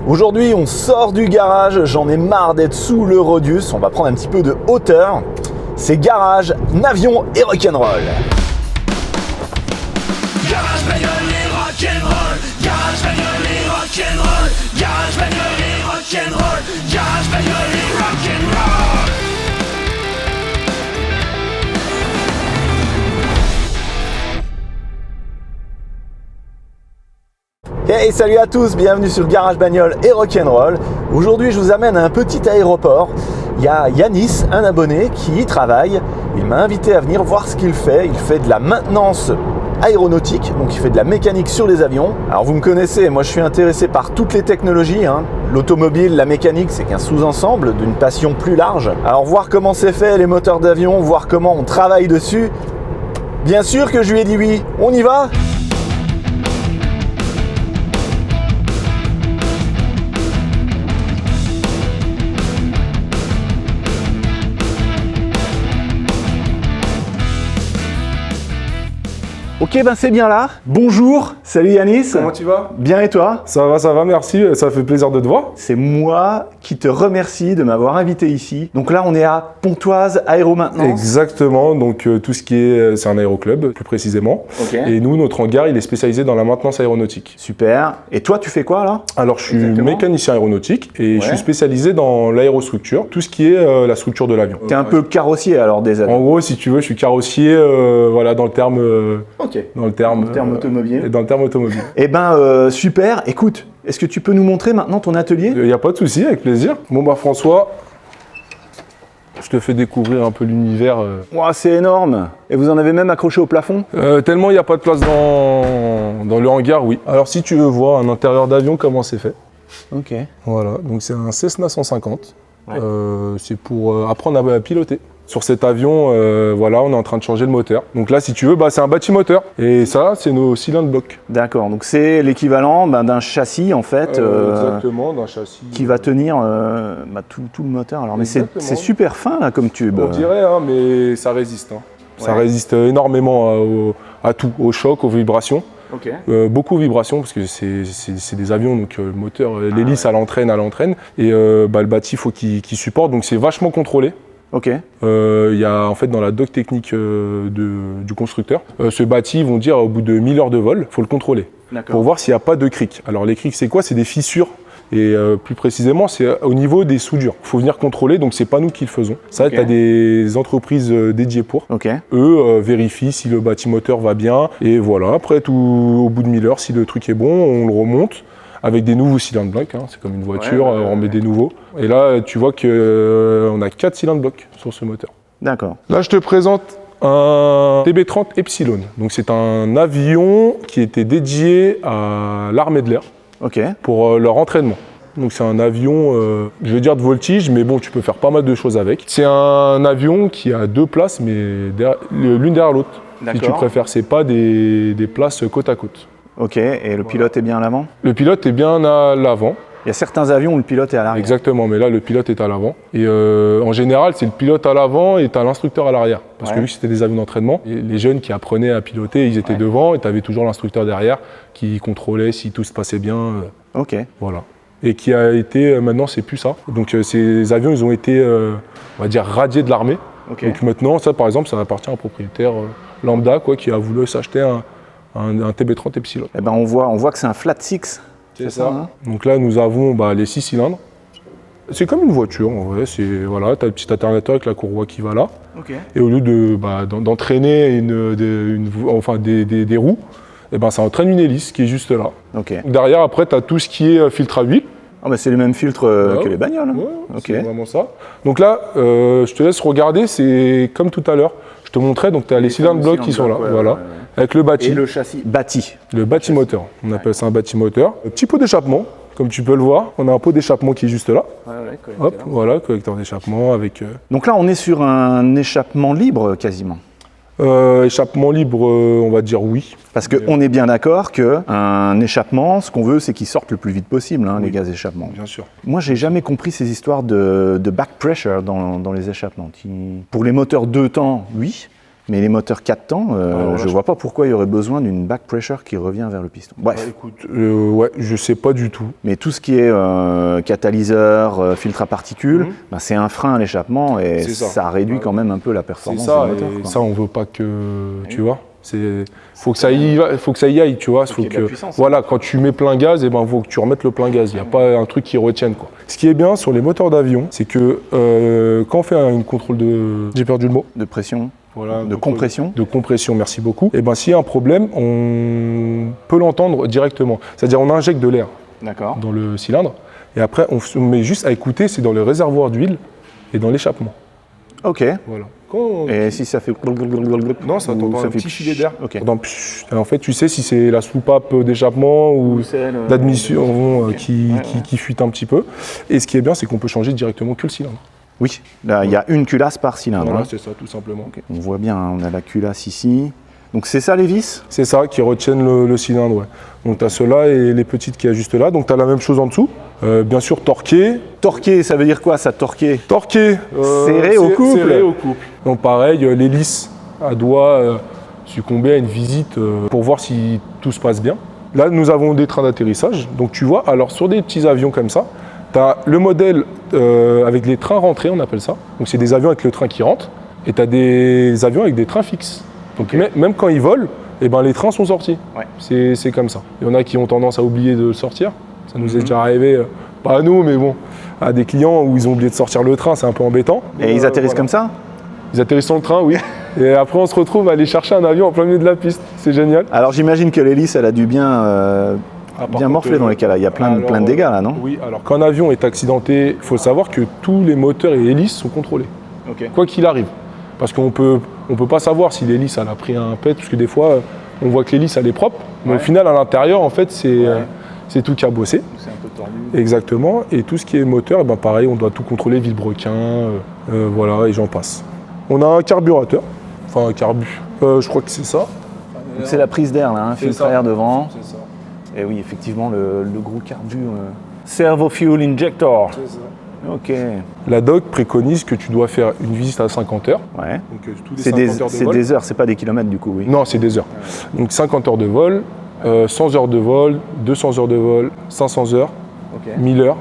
Aujourd'hui, on sort du garage, j'en ai marre d'être sous le Rodius, on va prendre un petit peu de hauteur. C'est garage, navion et rock'n'roll. Garage bagnole et rock'n'roll, garage bagnole et rock'n'roll, garage bagnole et rock'n'roll, garage bagnole et rock'n'roll. Hey, salut à tous, bienvenue sur Garage Bagnole et Rock'n'Roll. Aujourd'hui, je vous amène à un petit aéroport. Il y a Yanis, un abonné, qui y travaille. Il m'a invité à venir voir ce qu'il fait. Il fait de la maintenance aéronautique, donc il fait de la mécanique sur les avions. Alors vous me connaissez, moi je suis intéressé par toutes les technologies. L'automobile, la mécanique, c'est qu'un sous-ensemble d'une passion plus large. Alors voir comment c'est fait les moteurs d'avion, voir comment on travaille dessus, bien sûr que je lui ai dit oui. On y va ? Ok, ben c'est bien là. Bonjour, salut Yanis. Comment tu vas? Bien et toi? Ça va, merci. Ça fait plaisir de te voir. C'est moi qui te remercie de m'avoir invité ici. Donc là, on est à Pontoise Aéromaintenance. Exactement. Donc tout ce qui est, c'est un aéroclub, plus précisément. Ok. Et nous, notre hangar, il est spécialisé dans la maintenance aéronautique. Super. Et toi, tu fais quoi là? Alors, je suis Exactement. mécanicien aéronautique et Ouais. je suis spécialisé dans l'aérostructure, tout ce qui est la structure de l'avion. T'es un peu carrossier alors des avions. En gros, si tu veux, je suis carrossier, voilà, dans le terme, Ok. dans le terme, automobile. dans le terme automobile. Eh ben super. Écoute, est-ce que tu peux nous montrer maintenant ton atelier? Il n'y a pas de souci, avec plaisir. Bon bah François, je te fais découvrir un peu l'univers. Ouah, c'est énorme. Et vous en avez même accroché au plafond? Tellement il n'y a pas de place dans le hangar, oui. Alors si tu veux voir un intérieur d'avion, comment c'est fait. Ok. Voilà, donc c'est un Cessna 150. Ouais. C'est pour apprendre à piloter. Sur cet avion, voilà, on est en train de changer le moteur. Donc là, si tu veux, bah, c'est un bâtimoteur. Et ça, c'est nos cylindres blocs. D'accord. Donc c'est l'équivalent d'un châssis en fait. Exactement, d'un châssis. Qui va tenir tout le moteur. Alors, mais Exactement. c'est super fin là comme tube. On dirait, hein, mais ça résiste. Hein. Ça Ouais. résiste énormément à tout, au choc, aux vibrations. Ok. Beaucoup de vibrations parce que c'est des avions, donc le moteur, l'hélice, ouais. elle entraîne. Et bah, le bâti, il faut qu'il supporte. Donc c'est vachement contrôlé. Ok. Il y a en fait dans la doc technique du constructeur, ce bâti, ils vont dire au bout de 1000 heures de vol, il faut le contrôler pour voir s'il n'y a pas de cric. Alors les crics, c'est quoi? C'est des fissures. Et plus précisément, c'est au niveau des soudures. Il faut venir contrôler, donc c'est pas nous qui le faisons. Ça, Ok. tu as des entreprises dédiées pour. Ok. Eux vérifient si le bâtimoteur va bien. Et voilà, après, au bout de 1000 heures, si le truc est bon, on le remonte avec des nouveaux cylindres blocs. Hein. C'est comme une voiture, Ouais. on met des nouveaux. Et là, tu vois qu'on a 4 cylindres blocs sur ce moteur. D'accord. Là, je te présente un TB30 Epsilon. Donc, c'est un avion qui était dédié à l'armée de l'air Ok. pour leur entraînement. Donc c'est un avion, je vais dire de voltige, mais bon, tu peux faire pas mal de choses avec. C'est un avion qui a 2 places, mais l'une derrière l'autre. Si tu D'accord. préfères, c'est pas des places côte à côte. Ok. Et le pilote est bien à l'avant? Le pilote est bien à l'avant, Il y a certains avions où le pilote est à l'arrière. exactement, mais là le pilote est à l'avant. Et en général, c'est le pilote à l'avant et tu as l'instructeur à l'arrière. Parce que Ouais. vu que c'était des avions d'entraînement, les jeunes qui apprenaient à piloter, ils étaient Ouais. devant et tu avais toujours l'instructeur derrière qui contrôlait si tout se passait bien. Ok. Voilà. Et qui a été, maintenant c'est plus ça. Donc ces avions, ils ont été, on va dire, radiés de l'armée. Ok. Donc maintenant, ça par exemple, ça appartient à un propriétaire lambda quoi, qui a voulu s'acheter un TB30 Epsilon. Eh ben on voit que c'est un flat six. C'est ça, hein? Donc là, nous avons les 6 cylindres. C'est comme une voiture, en vrai. Voilà, tu as le petit alternateur avec la courroie qui va là. Ok. Et au lieu d'entraîner des roues, eh ben, ça entraîne une hélice qui est juste là. Ok. Derrière, après, tu as tout ce qui est filtre à huile. Ah bah c'est les mêmes filtres que Ouais. les bagnoles. Hein. Ouais, Ok. c'est vraiment ça. Donc là, je te laisse regarder, c'est comme tout à l'heure. Je te montrais, donc tu as les cylindres blocs qui sont là, ouais, voilà, ouais. avec le bâti, Et le châssis bâti. le bâtimoteur. On appelle ça un bâtimoteur. Le petit pot d'échappement, comme tu peux le voir, on a un pot d'échappement qui est juste là. Hop, voilà, collecteur d'échappement avec Donc là on est sur un échappement libre quasiment. échappement libre, on va dire oui. Parce qu'on est bien d'accord qu'un échappement, ce qu'on veut, c'est qu'il sorte le plus vite possible, les gaz d'échappement. Bien sûr. Moi, j'ai jamais compris ces histoires de back pressure dans les échappements. Pour les moteurs 2 temps, oui. Mais les moteurs 4 temps, je vois pas pourquoi il y aurait besoin d'une back pressure qui revient vers le piston. Bref. Écoute, ouais, je sais pas du tout. Mais tout ce qui est catalyseur, filtre à particules, bah, c'est un frein à l'échappement et ça réduit quand même un peu la performance du moteur. Et ça, on veut pas que, tu vois. Faut que ça y aille, tu vois. Voilà, quand tu mets plein gaz, et ben faut que tu remettes le plein gaz. Il n'y a pas un truc qui retienne, quoi. Ce qui est bien sur les moteurs d'avion, c'est que quand on fait un contrôle de, j'ai perdu le mot, de pression. Voilà, de compression. De compression, merci beaucoup. Et ben s'il y a un problème, on peut l'entendre directement. C'est-à-dire on injecte de l'air dans le cylindre et après on met juste à écouter, c'est dans le réservoir d'huile et dans l'échappement. Ok. Voilà. Et si ça fait... Non, ça t'entend un petit filet d'air. Okay. En fait, tu sais si c'est la soupape d'échappement ou d'admission qui fuite un petit peu. Et ce qui est bien, c'est qu'on peut changer directement que le cylindre. Oui, là il y a une culasse par cylindre. Voilà, c'est ça, tout simplement. Okay. On voit bien, on a la culasse ici. Donc c'est ça les vis? C'est ça, qui retiennent le cylindre, ouais. Donc tu as ceux-là et les petites qui ajustent là. Donc tu as la même chose en dessous. Bien sûr, torqué. Torqué, ça veut dire quoi ça, torqué? Torqué. Serré au couple. Serré au couple. Donc pareil, l'hélice, elle doit succomber à une visite pour voir si tout se passe bien. Là, nous avons des trains d'atterrissage. Donc tu vois, alors sur des petits avions comme ça, tu as le modèle avec les trains rentrés, on appelle ça. Donc c'est des avions avec le train qui rentre. Et tu as des avions avec des trains fixes. Donc même quand ils volent, eh ben, les trains sont sortis. Ouais. C'est comme ça. Il y en a qui ont tendance à oublier de le sortir. Ça nous est déjà arrivé, pas à nous, mais bon, à des clients où ils ont oublié de sortir le train, c'est un peu embêtant. Et ils atterrissent comme ça? Ils atterrissent dans le train, oui. Et après, on se retrouve à aller chercher un avion en plein milieu de la piste. C'est génial. Alors j'imagine que l'hélice, elle a dû bien morfler dans les cas là. Il y a plein de dégâts là, non? Oui, alors quand un avion est accidenté, il faut savoir que tous les moteurs et hélices sont contrôlés. Okay. Quoi qu'il arrive. Parce qu'on peut pas savoir si l'hélice elle a pris un pet, parce que des fois, on voit que l'hélice elle est propre, mais au final, à l'intérieur, en fait, c'est tout cabossé. C'est un peu tordu. Exactement. Et tout ce qui est moteur, ben pareil, on doit tout contrôler, vilebrequin, voilà, et j'en passe. On a un carburateur, enfin un je crois que c'est ça. C'est la prise d'air là, un filtre à air devant. C'est ça. Et oui, effectivement, le gros carbu. Servo fuel injector. C'est ça. Ok. La doc préconise que tu dois faire une visite à 50 heures. Ouais. Donc, c'est des heures, c'est pas des kilomètres du coup, oui. Non, c'est des heures. Donc 50 heures de vol, 100 heures de vol, 200 heures de vol, 500 heures, 1000 heures.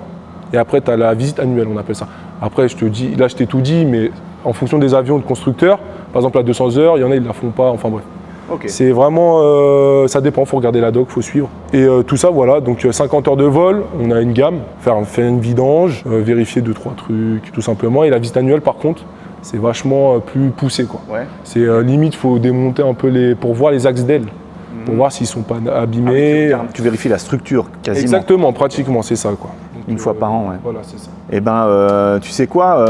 Et après, tu as la visite annuelle, on appelle ça. Après, je te dis, là, je t'ai tout dit, mais en fonction des avions de constructeurs, par exemple, à 200 heures, il y en a, ils ne la font pas, enfin bref. Okay. C'est vraiment, ça dépend, il faut regarder la doc, il faut suivre. Et tout ça, voilà, donc 50 heures de vol, on a une gamme, faire une vidange, vérifier 2-3 trucs, tout simplement. Et la visite annuelle, par contre, c'est vachement plus poussé, quoi. Ouais. C'est limite, il faut démonter un peu pour voir les axes d'ailes, pour voir s'ils ne sont pas abîmés. Ah, tu vérifies la structure, quasiment. Exactement, pratiquement, c'est ça, quoi. Donc, une fois par an, ouais. Voilà, c'est ça. Et ben, tu sais quoi,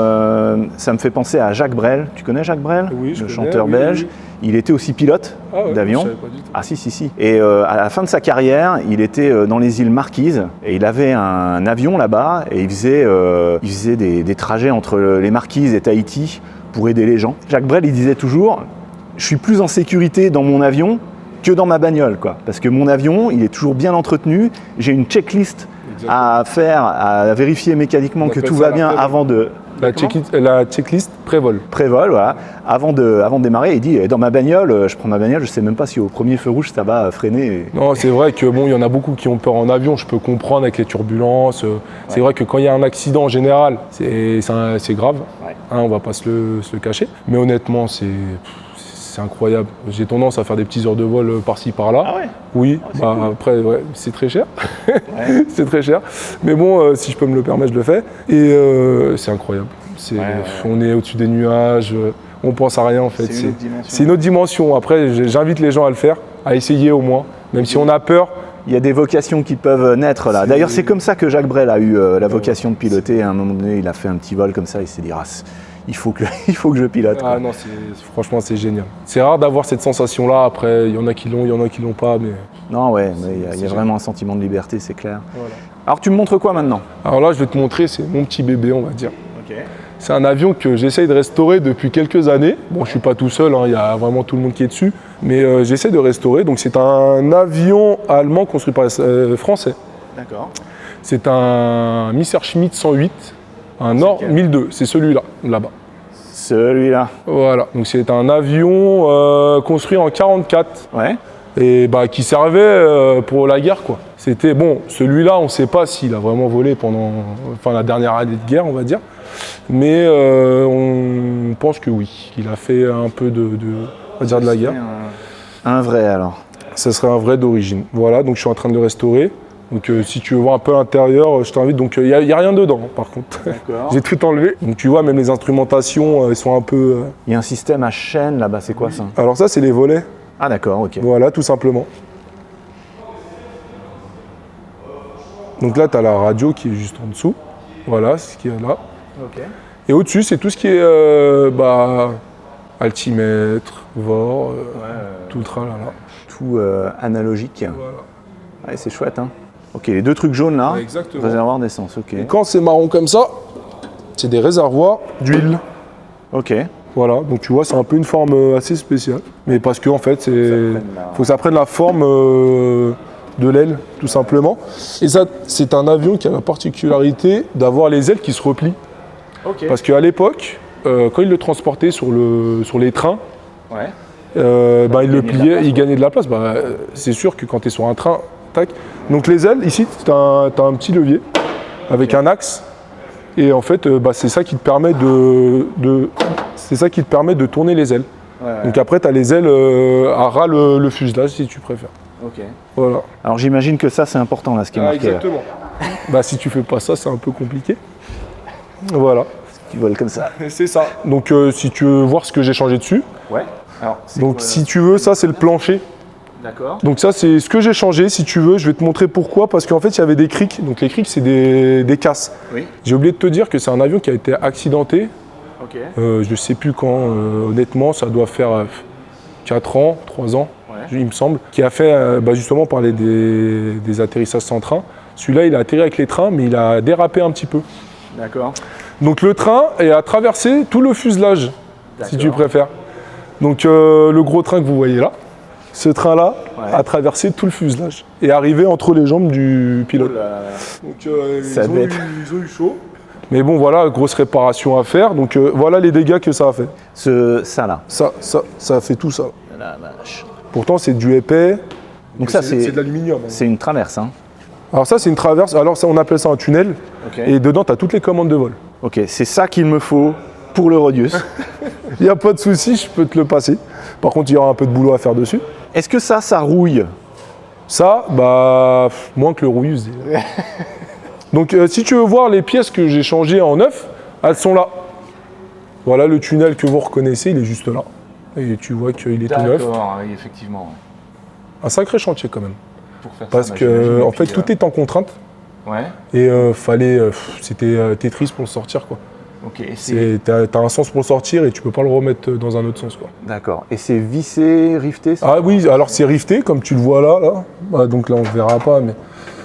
ça me fait penser à Jacques Brel. Tu connais Jacques Brel? Oui, le chanteur belge. Oui. Il était aussi pilote d'avion. Je savais pas du tout. Ah si. Et à la fin de sa carrière, il était dans les îles Marquises et il avait un avion là-bas et il faisait des trajets entre les Marquises et Tahiti pour aider les gens. Jacques Brel, il disait toujours, je suis plus en sécurité dans mon avion que dans ma bagnole, quoi. Parce que mon avion, il est toujours bien entretenu. J'ai une checklist à faire, à vérifier mécaniquement que tout va bien avant de... La checklist pré-vol. Pré-vol, voilà. Avant de démarrer, il dit, dans ma bagnole, je prends ma bagnole, je ne sais même pas si au premier feu rouge, ça va freiner. Non, c'est vrai que bon, il y en a beaucoup qui ont peur en avion, je peux comprendre avec les turbulences. C'est vrai que quand il y a un accident en général, c'est grave, hein, on ne va pas se le cacher. Mais honnêtement, c'est incroyable. J'ai tendance à faire des petites heures de vol par-ci, par-là. Ah ouais? Oui, cool. Après, c'est très cher. C'est très cher. Mais bon, si je peux me le permettre, je le fais. Et c'est incroyable. On est au-dessus des nuages, on pense à rien en fait. C'est une autre dimension. Après, j'invite les gens à le faire, à essayer au moins, même si on a peur. Il y a des vocations qui peuvent naître là. D'ailleurs, c'est comme ça que Jacques Brel a eu la vocation de piloter. À un moment donné, il a fait un petit vol comme ça, il s'est dit il faut que je pilote. Ah non, franchement, c'est génial. C'est rare d'avoir cette sensation-là. Après, il y en a qui l'ont, il y en a qui l'ont pas. Mais... Non, ouais, mais il y a vraiment un sentiment de liberté, c'est clair. Voilà. Alors, tu me montres quoi maintenant? Alors là, je vais te montrer, c'est mon petit bébé, on va dire. Okay. C'est un avion que j'essaye de restaurer depuis quelques années. Bon, je ne suis pas tout seul, il y a vraiment tout le monde qui est dessus. Mais j'essaie de restaurer. Donc, c'est un avion allemand construit par les Français. D'accord. C'est un Messerschmitt 108. Un Nord 1002, c'est celui-là, là-bas. Celui-là. Voilà, donc c'est un avion construit en 1944 Ouais. et qui servait pour la guerre, quoi. C'était, bon, celui-là, on ne sait pas s'il a vraiment volé pendant la dernière année de guerre, on va dire. Mais on pense que oui, il a fait un peu on va dire de la guerre. Un vrai alors. Ça serait un vrai d'origine. Voilà, donc je suis en train de le restaurer. Donc si tu veux voir un peu l'intérieur, je t'invite. Donc il n'y a rien dedans, par contre. D'accord. J'ai tout enlevé. Donc tu vois, même les instrumentations, elles sont un peu... Il y a un système à chaîne là-bas, c'est quoi ça? Alors ça, c'est les volets. Ah d'accord, ok. Voilà, tout simplement. Donc là, tu as la radio qui est juste en dessous. Voilà, c'est ce qu'il y a là. Ok. Et au-dessus, c'est tout ce qui est altimètre, VOR, tout le tralala. Tout analogique. Voilà. Ouais, c'est chouette, hein. Ok, les 2 trucs jaunes là, Ouais, exactement. réservoir d'essence, ok. Et quand c'est marron comme ça, c'est des réservoirs d'huile. Ok. Voilà, donc tu vois, c'est un peu une forme assez spéciale. Mais parce que en fait, faut que ça prenne la forme de l'aile, tout simplement. Et ça, c'est un avion qui a la particularité d'avoir les ailes qui se replient. Ok. Parce qu'à l'époque, quand ils le transportaient sur les trains, Ouais. il le pliait, il gagnait de la place. C'est sûr que quand tu es sur un train, tac. Donc les ailes, ici, tu as un petit levier avec un axe. Et en fait, c'est ça qui te permet de tourner les ailes. Ouais. Donc après, tu as les ailes à ras le fuselage, si tu préfères. Ok. Voilà. Alors j'imagine que ça c'est important là, ce qui est marqué. Là. Exactement. Si tu fais pas ça, c'est un peu compliqué. Voilà. Qui volent comme ça. C'est ça. Donc si tu veux voir ce que j'ai changé dessus, Ouais. Alors, donc si tu veux, ça c'est le plancher. D'accord. Donc ça c'est ce que j'ai changé. Si tu veux, je vais te montrer pourquoi. Parce qu'en fait, il y avait des crics. Donc les crics, c'est des casses. Oui. J'ai oublié de te dire que c'est un avion qui a été accidenté. Ok. Je sais plus quand. Honnêtement, ça doit faire 4 ans, 3 ans, il me semble. Qui a fait, justement, parler des atterrissages sans train. Celui-là, il a atterri avec les trains, mais il a dérapé un petit peu. D'accord. Donc le train a traversé tout le fuselage, si tu préfères. Donc le gros train que vous voyez là, ce train-là a traversé tout le fuselage et est arrivé entre les jambes du pilote. Donc ils ont eu chaud. Mais bon, voilà, grosse réparation à faire. Donc voilà les dégâts que ça a fait. Ça là. Ça a fait tout ça. La vache. Pourtant, c'est du épais. Donc ça, c'est de l'aluminium. C'est une traverse, hein. Alors ça, c'est une traverse. Alors ça, on appelle ça un tunnel. Okay. Et dedans, tu as toutes les commandes de vol. Ok, c'est ça qu'il me faut pour le Rodius. Il n'y a pas de souci, je peux te le passer. Par contre, il y aura un peu de boulot à faire dessus. Est-ce que ça rouille? Ça, moins que le Rouillus. Donc si tu veux voir les pièces que j'ai changées en neuf, elles sont là. Voilà le tunnel que vous reconnaissez, il est juste là. Et tu vois qu'il est tout neuf. D'accord, oui, effectivement. Un sacré chantier quand même. Pour faire Parce que en fait, tout est en contrainte. Ouais. Et c'était Tetris pour le sortir, quoi. Ok. T'as un sens pour le sortir et tu peux pas le remettre dans un autre sens, quoi. D'accord. Et c'est vissé, rifté ça? Ah oui, alors c'est rifté comme tu le vois là. Donc là on ne verra pas, mais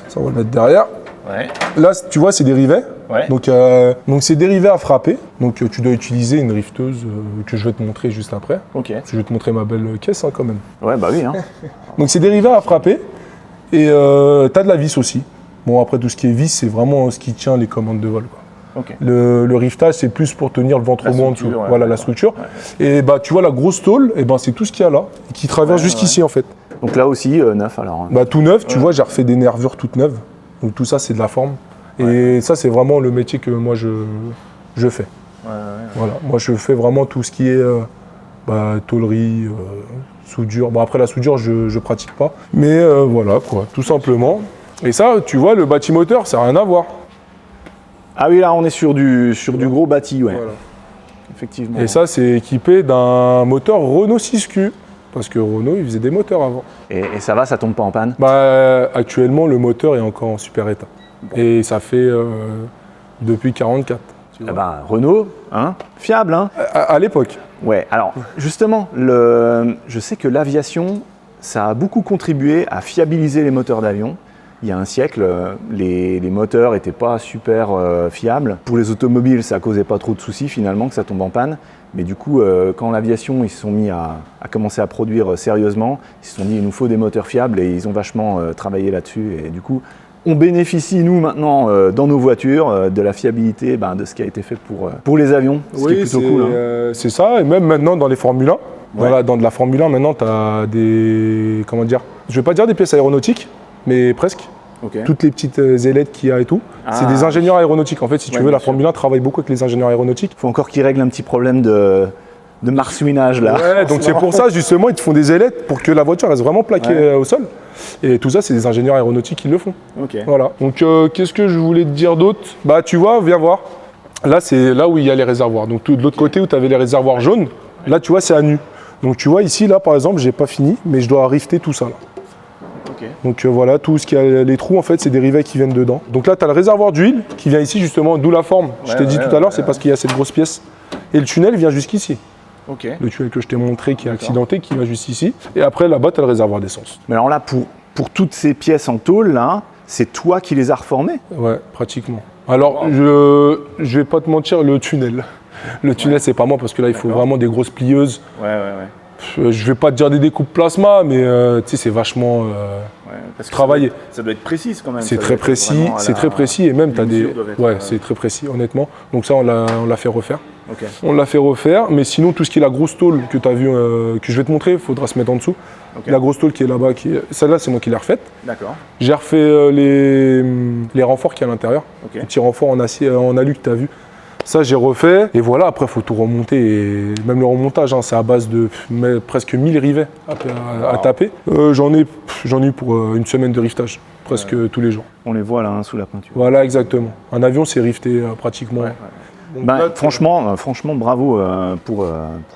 ça on va le mettre derrière. Ouais. Là tu vois c'est des rivets. Ouais. Donc c'est des rivets à frapper. Donc tu dois utiliser une rifteuse que je vais te montrer juste après. Ok. Je vais te montrer ma belle caisse quand même. Ouais bah oui. Hein. Donc c'est des rivets à frapper et t'as de la vis aussi. Bon après tout ce qui est vis c'est vraiment ce qui tient les commandes de vol, quoi. Okay. Le riftage, c'est plus pour tenir le ventre mou en dessous. Ouais, voilà la structure. Ouais. Et tu vois la grosse tôle, c'est tout ce qu'il y a là, et qui traverse jusqu'ici en fait. Donc là aussi, neuf alors. Tout neuf, tu vois, j'ai refait des nervures toutes neuves. Donc tout ça, c'est de la forme. Et ça, c'est vraiment le métier que moi, je fais. Voilà. Moi, je fais vraiment tout ce qui est tôlerie, soudure. Bon, après, la soudure, je pratique pas. Mais voilà, quoi, tout simplement. Et ça, tu vois, le bâtimoteur, ça n'a rien à voir. Ah oui, là on est sur du gros bâti, ouais. Voilà. Effectivement. Et ça, c'est équipé d'un moteur Renault 6Q. Parce que Renault, il faisait des moteurs avant. Et ça va, ça tombe pas en panne? Actuellement, le moteur est encore en super état. Bon. Et ça fait depuis 44. Renault, hein, fiable, hein. À l'époque. Ouais, alors justement, je sais que l'aviation, ça a beaucoup contribué à fiabiliser les moteurs d'avion. Il y a un siècle, les moteurs n'étaient pas super fiables. Pour les automobiles, ça causait pas trop de soucis finalement que ça tombe en panne. Mais du coup, quand l'aviation, ils se sont mis à commencer à produire sérieusement, ils se sont dit il nous faut des moteurs fiables et ils ont vachement travaillé là-dessus. Et du coup, On bénéficie, nous, maintenant, dans nos voitures, de la fiabilité de ce qui a été fait pour les avions, ce qui est plutôt cool. Hein. C'est ça, et même maintenant dans les Formule 1, Ouais. dans de la Formule 1, maintenant, tu as des, comment dire, je vais pas dire des pièces aéronautiques, mais presque. Ok. Toutes les petites ailettes qu'il y a et tout. C'est des ingénieurs aéronautiques. En fait, si tu veux, bien la sûr. Formule 1 travaille beaucoup avec les ingénieurs aéronautiques. Il faut encore qu'ils règlent un petit problème de marsouinage, là. Ouais, donc c'est pour ça, justement, ils te font des ailettes pour que la voiture reste vraiment plaquée au sol. Et tout ça, c'est des ingénieurs aéronautiques qui le font. Ok. Voilà. Donc, qu'est-ce que je voulais te dire d'autre? Bah, tu vois, viens voir. Là, c'est là où il y a les réservoirs. Donc, tout de l'autre côté où tu avais les réservoirs jaunes, là, tu vois, c'est à nu. Donc, tu vois, ici, là, par exemple, j'ai pas fini, mais je dois rifter tout ça, là. Ok. Donc, voilà, tout ce qui a les trous, en fait, c'est des rivets qui viennent dedans. Donc là, tu as le réservoir d'huile qui vient ici, justement, d'où la forme. Je t'ai dit tout à l'heure, c'est parce qu'il y a cette grosse pièce. Et le tunnel vient jusqu'ici. Ok. Le tunnel que je t'ai montré qui est accidenté, qui va juste ici. Et après, là-bas, tu as le réservoir d'essence. Mais alors là, pour toutes ces pièces en tôle, là, c'est toi qui les as reformées? Ouais, pratiquement. Alors, je vais pas te mentir, le tunnel. Le tunnel, c'est pas moi, parce que là, il faut vraiment des grosses plieuses. Ouais. Je vais pas te dire des découpes plasma, mais tu sais, c'est vachement Parce que travaillé. Ça doit être précis quand même. C'est très précis, et même tu as des... mesures doivent être, Ouais, c'est très précis, honnêtement. Donc ça, on l'a fait refaire. Ok. On l'a fait refaire, mais sinon, tout ce qui est la grosse tôle que tu as vu, que je vais te montrer, il faudra se mettre en dessous. Ok. La grosse tôle qui est là-bas, celle-là, c'est moi qui l'ai refaite. D'accord. J'ai refait les renforts qu'il y a à l'intérieur. Ok. Les petits renforts en acier, en alu que tu as vu. Ça, j'ai refait. Et voilà, après, il faut tout remonter. Et même le remontage, hein, c'est à base de presque 1000 rivets à taper. J'en ai eu pour une semaine de riftage, presque tous les jours. On les voit là, sous la peinture. Voilà, exactement. Un avion, c'est rifté pratiquement. Donc, là, franchement, bravo pour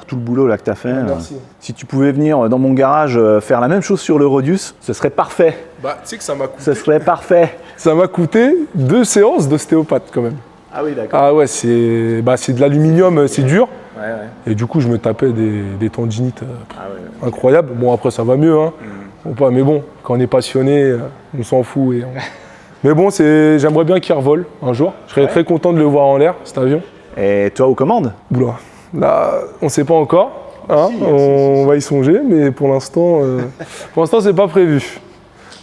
tout le boulot là, que tu as fait. Merci. Si tu pouvais venir dans mon garage faire la même chose sur le Rodius, ce serait parfait. Bah, tu sais que ça m'a coûté. Ce serait parfait. Ça m'a coûté 2 séances d'ostéopathe quand même. Ah oui, d'accord. Ah ouais, c'est de l'aluminium, c'est dur. Ouais. Et du coup, je me tapais des tendinites incroyables. Bon, après, ça va mieux. Hein. Mais bon, quand on est passionné, on s'en fout. Mais bon, j'aimerais bien qu'il revole un jour. Je serais très content de le voir en l'air, cet avion. Et toi aux commandes? Oula, là, on ne sait pas encore. Hein. On va y songer, mais pour l'instant, c'est pas prévu.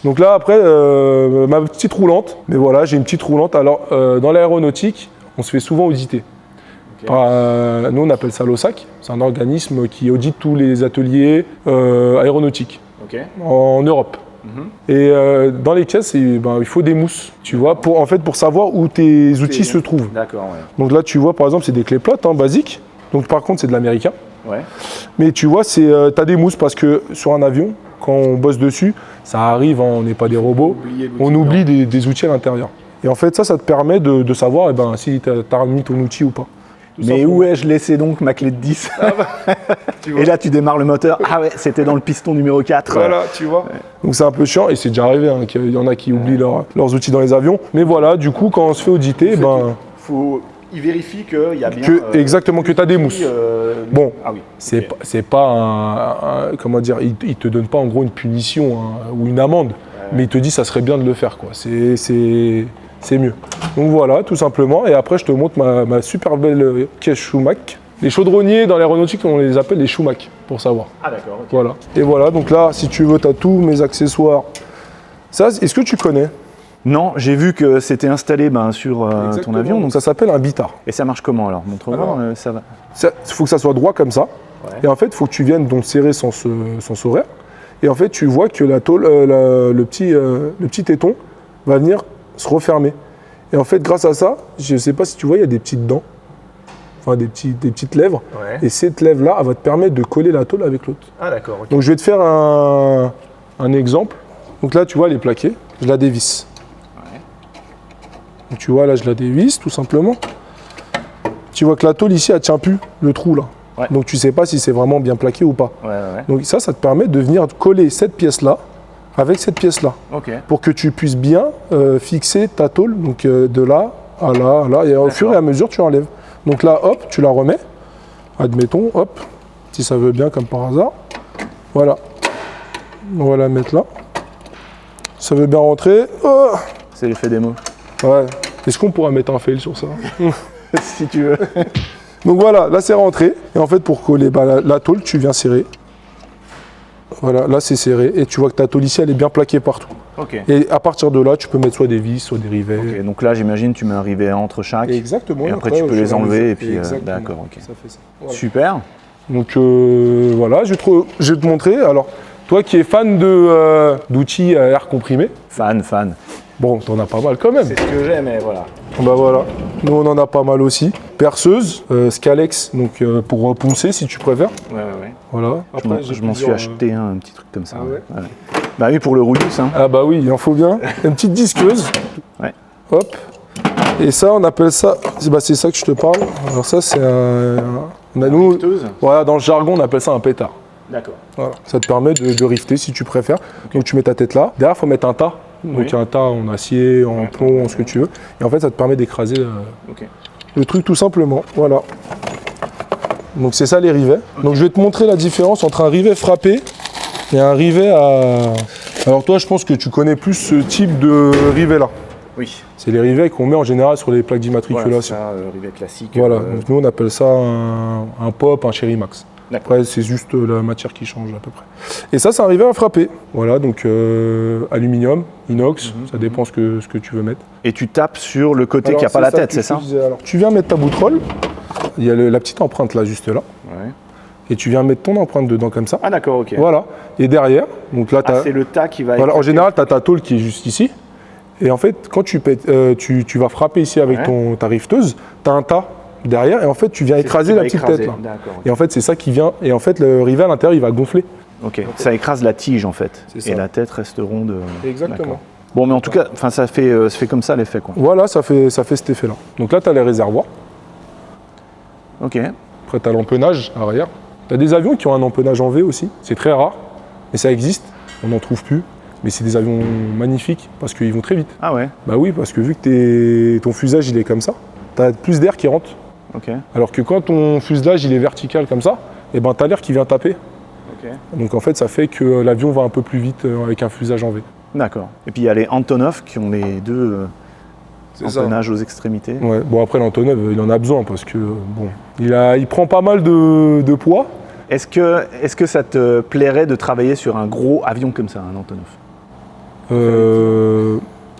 Donc là, après, ma petite roulante. Mais voilà, j'ai une petite roulante. Alors, dans l'aéronautique, on se fait souvent auditer. Nous, on appelle ça l'OSAC. C'est un organisme qui audite tous les ateliers aéronautiques en Europe. Et dans les caisses, il faut des mousses, tu vois, pour savoir où tes outils se trouvent. D'accord, Donc là, tu vois, par exemple, c'est des clés plates, basiques. Donc par contre, c'est de l'américain. ouais. Mais tu vois, t'as des mousses parce que sur un avion, quand on bosse dessus, ça arrive, hein, on n'est pas des robots, on oublie des outils à l'intérieur. Et en fait, ça te permet de savoir si tu as mis ton outil ou pas. Mais où ai-je laissé donc ma clé de 10? Et là, tu démarres le moteur. Ah ouais, c'était dans le piston numéro 4. Voilà, tu vois. Donc c'est un peu chiant, et c'est déjà arrivé, hein, qu'il y en a qui oublient leurs outils dans les avions. Mais voilà, du coup, quand on se fait auditer, Il vérifie qu'il y a bien... exactement, que tu as des mousses. Bon, Ah oui. c'est pas comment dire, il te donne pas en gros une punition ou une amende, mais il te dit ça serait bien de le faire, quoi. C'est mieux. Donc voilà, tout simplement. Et après, je te montre ma super belle caisse Schumach. Les chaudronniers dans l'aéronautique, on les appelle les Schumach, pour savoir. Ah d'accord, ok. Voilà. Et voilà, donc là, si tu veux, tu as tous mes accessoires. Ça, est-ce que tu connais? Non, j'ai vu que c'était installé sur ton avion. Donc ça s'appelle un bitard. Et ça marche comment alors? Montre-moi, ça va. Il faut que ça soit droit comme ça. Ouais. Et en fait, il faut que tu viennes donc serrer sans horaire. Et en fait, tu vois que la tôle, le petit téton va venir se refermer. Et en fait, grâce à ça, je ne sais pas si tu vois, il y a des petites dents, enfin des petites lèvres. Ouais. Et cette lèvre-là, elle va te permettre de coller la tôle avec l'autre. Ah d'accord, ok. Donc je vais te faire un exemple. Donc là, tu vois, elle est plaquée. Je la dévisse. Ouais. Donc tu vois, là, je la dévisse, tout simplement. Tu vois que la tôle ici, elle tient plus, le trou là. Ouais. Donc tu sais pas si c'est vraiment bien plaqué ou pas. Ouais. Donc ça te permet de venir coller cette pièce-là avec cette pièce-là. Ok. Pour que tu puisses bien fixer ta tôle, donc de là à là, à là. Et au fur et à mesure, tu enlèves. Donc là, hop, tu la remets. Admettons, hop, si ça veut bien, comme par hasard. Voilà. On va la mettre là. Ça veut bien rentrer. Oh, C'est l'effet démo. ouais. Est-ce qu'on pourra mettre un fail sur ça? Si tu veux. Donc voilà, là c'est rentré. Et en fait, pour coller la tôle, tu viens serrer. Voilà, là c'est serré. Et tu vois que ta tôle ici, elle est bien plaquée partout. Ok. Et à partir de là, tu peux mettre soit des vis, soit des rivets. Ok, donc là, j'imagine, tu mets un rivet entre chaque. Exactement. Et après, tu peux les enlever et puis. Exactement. D'accord, ok. Ça fait ça. Voilà. Super. Donc voilà, je vais te montrer. Alors, toi qui es fan d'outils à air comprimé, Fan. bon, t'en as pas mal quand même. C'est ce que j'aime, mais voilà. Bah voilà, nous on en a pas mal aussi. Perceuse, Scalex, donc pour poncer si tu préfères. Ouais. Voilà. Je m'en suis acheté un petit truc comme ça. Ah ouais. Ouais. Bah oui, pour le rouillus, hein. Ah bah oui, il en faut bien. Une petite disqueuse. Ouais. Hop. Et ça, on appelle ça, c'est ça que je te parle. Alors ça, c'est nous, voilà, dans le jargon, on appelle ça un pétard. D'accord. Voilà. Ça te permet de rifter si tu préfères. Donc tu mets ta tête là. Derrière, il faut mettre un tas. Donc un tas en acier, en plomb, en ce que tu veux. Et en fait, ça te permet d'écraser le truc tout simplement. Voilà. Donc c'est ça les rivets. Donc je vais te montrer la différence entre un rivet frappé et un rivet à... Alors toi, je pense que tu connais plus ce type de rivet là. Oui. C'est les rivets qu'on met en général sur les plaques d'immatriculation. Voilà, ça, rivet classique. Voilà. Donc nous, on appelle ça un pop, un Cherry Max. D'accord. Après, c'est juste la matière qui change à peu près. Et ça, c'est un rivet à frapper. Voilà, donc aluminium, inox, ça dépend ce que tu veux mettre. Et tu tapes sur le côté qui n'a pas la tête, c'est ça? Alors, tu viens mettre ta bouterolle, il y a la petite empreinte là, juste là. Ouais. Et tu viens mettre ton empreinte dedans comme ça. Ah d'accord, ok. Voilà. Et derrière, donc là, tu as... c'est le tas qui va... Voilà, en général, tu as ta tôle qui est juste ici. Et en fait, quand tu vas frapper ici avec ta rifteuse, tu as un tas derrière et en fait, tu viens écraser la petite tête là. Et en fait, c'est ça qui vient. Et en fait, le rivet à l'intérieur, il va gonfler. Ok, ça écrase la tige en fait. C'est ça. Et la tête reste ronde. Exactement. D'accord. Bon, mais en tout cas, ça fait comme ça l'effet quoi. Voilà, ça fait cet effet-là. Donc là, tu as les réservoirs. Ok. Après, tu as l'empennage arrière. Tu as des avions qui ont un empennage en V aussi. C'est très rare, mais ça existe. On n'en trouve plus. Mais c'est des avions magnifiques parce qu'ils vont très vite. Ah ouais. Bah oui, parce que vu que ton fuselage il est comme ça, tu as plus d'air qui rentre. Ok. Alors que quand ton fuselage il est vertical comme ça, et ben tu as l'air qui vient taper. Ok. Donc en fait, ça fait que l'avion va un peu plus vite avec un fuselage en V. D'accord. Et puis il y a les Antonov qui ont les deux empennages aux extrémités. Ouais. Bon après l'Antonov, il en a besoin parce que bon, il prend pas mal de poids. Est-ce que ça te plairait de travailler sur un gros avion comme ça, un Antonov?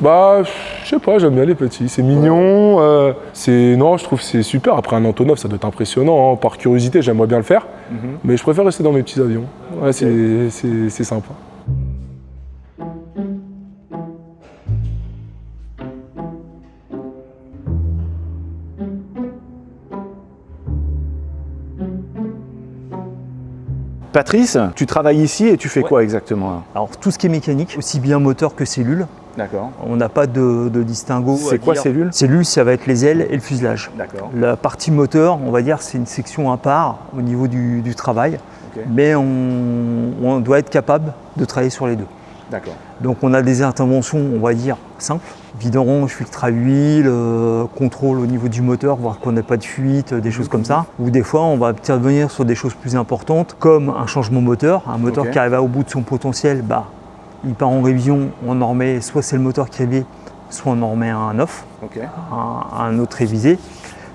Bah, je sais pas, j'aime bien les petits. C'est mignon. Non, je trouve que c'est super. Après un Antonov, ça doit être impressionnant. Hein. Par curiosité, j'aimerais bien le faire. Mais je préfère rester dans mes petits avions. Ouais, okay. C'est sympa. Patrice, tu travailles ici et tu fais quoi exactement là? Alors tout ce qui est mécanique, aussi bien moteur que cellule. D'accord. On n'a pas de distinguo. C'est quoi cellule? Cellule, ça va être les ailes et le fuselage. D'accord. La partie moteur, on va dire, c'est une section à part au niveau du travail. Okay. Mais on doit être capable de travailler sur les deux. D'accord. Donc on a des interventions, on va dire, simples. Vidange, filtre à huile, contrôle au niveau du moteur, voir qu'on n'a pas de fuite, des choses comme ça. Ou des fois, on va intervenir sur des choses plus importantes, comme un changement moteur. Un moteur qui arrive au bout de son potentiel, il part en révision, on en remet, soit c'est le moteur qui est révisé, soit on en remet un off, un autre révisé.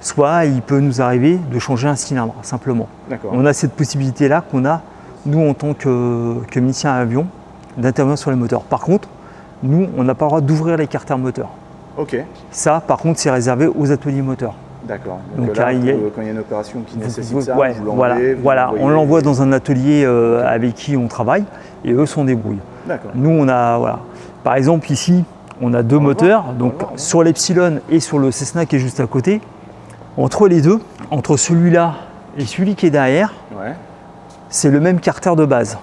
Soit il peut nous arriver de changer un cylindre, simplement. On a cette possibilité-là qu'on a, nous, en tant que mécanicien à avion, d'intervenir sur les moteurs. Par contre, nous, on n'a pas le droit d'ouvrir les carters moteurs. Ok. Ça, par contre, c'est réservé aux ateliers moteurs. D'accord. Donc là, quand il y a une opération qui nécessite ça, vous l'enlevez, on l'envoie dans un atelier avec qui on travaille et eux s'en débrouillent. D'accord. Nous, on a, par exemple, ici, on a deux moteurs. Donc, sur l'Epsilon et sur le Cessna qui est juste à côté, entre les deux, entre celui-là et celui qui est derrière, c'est le même carter de base.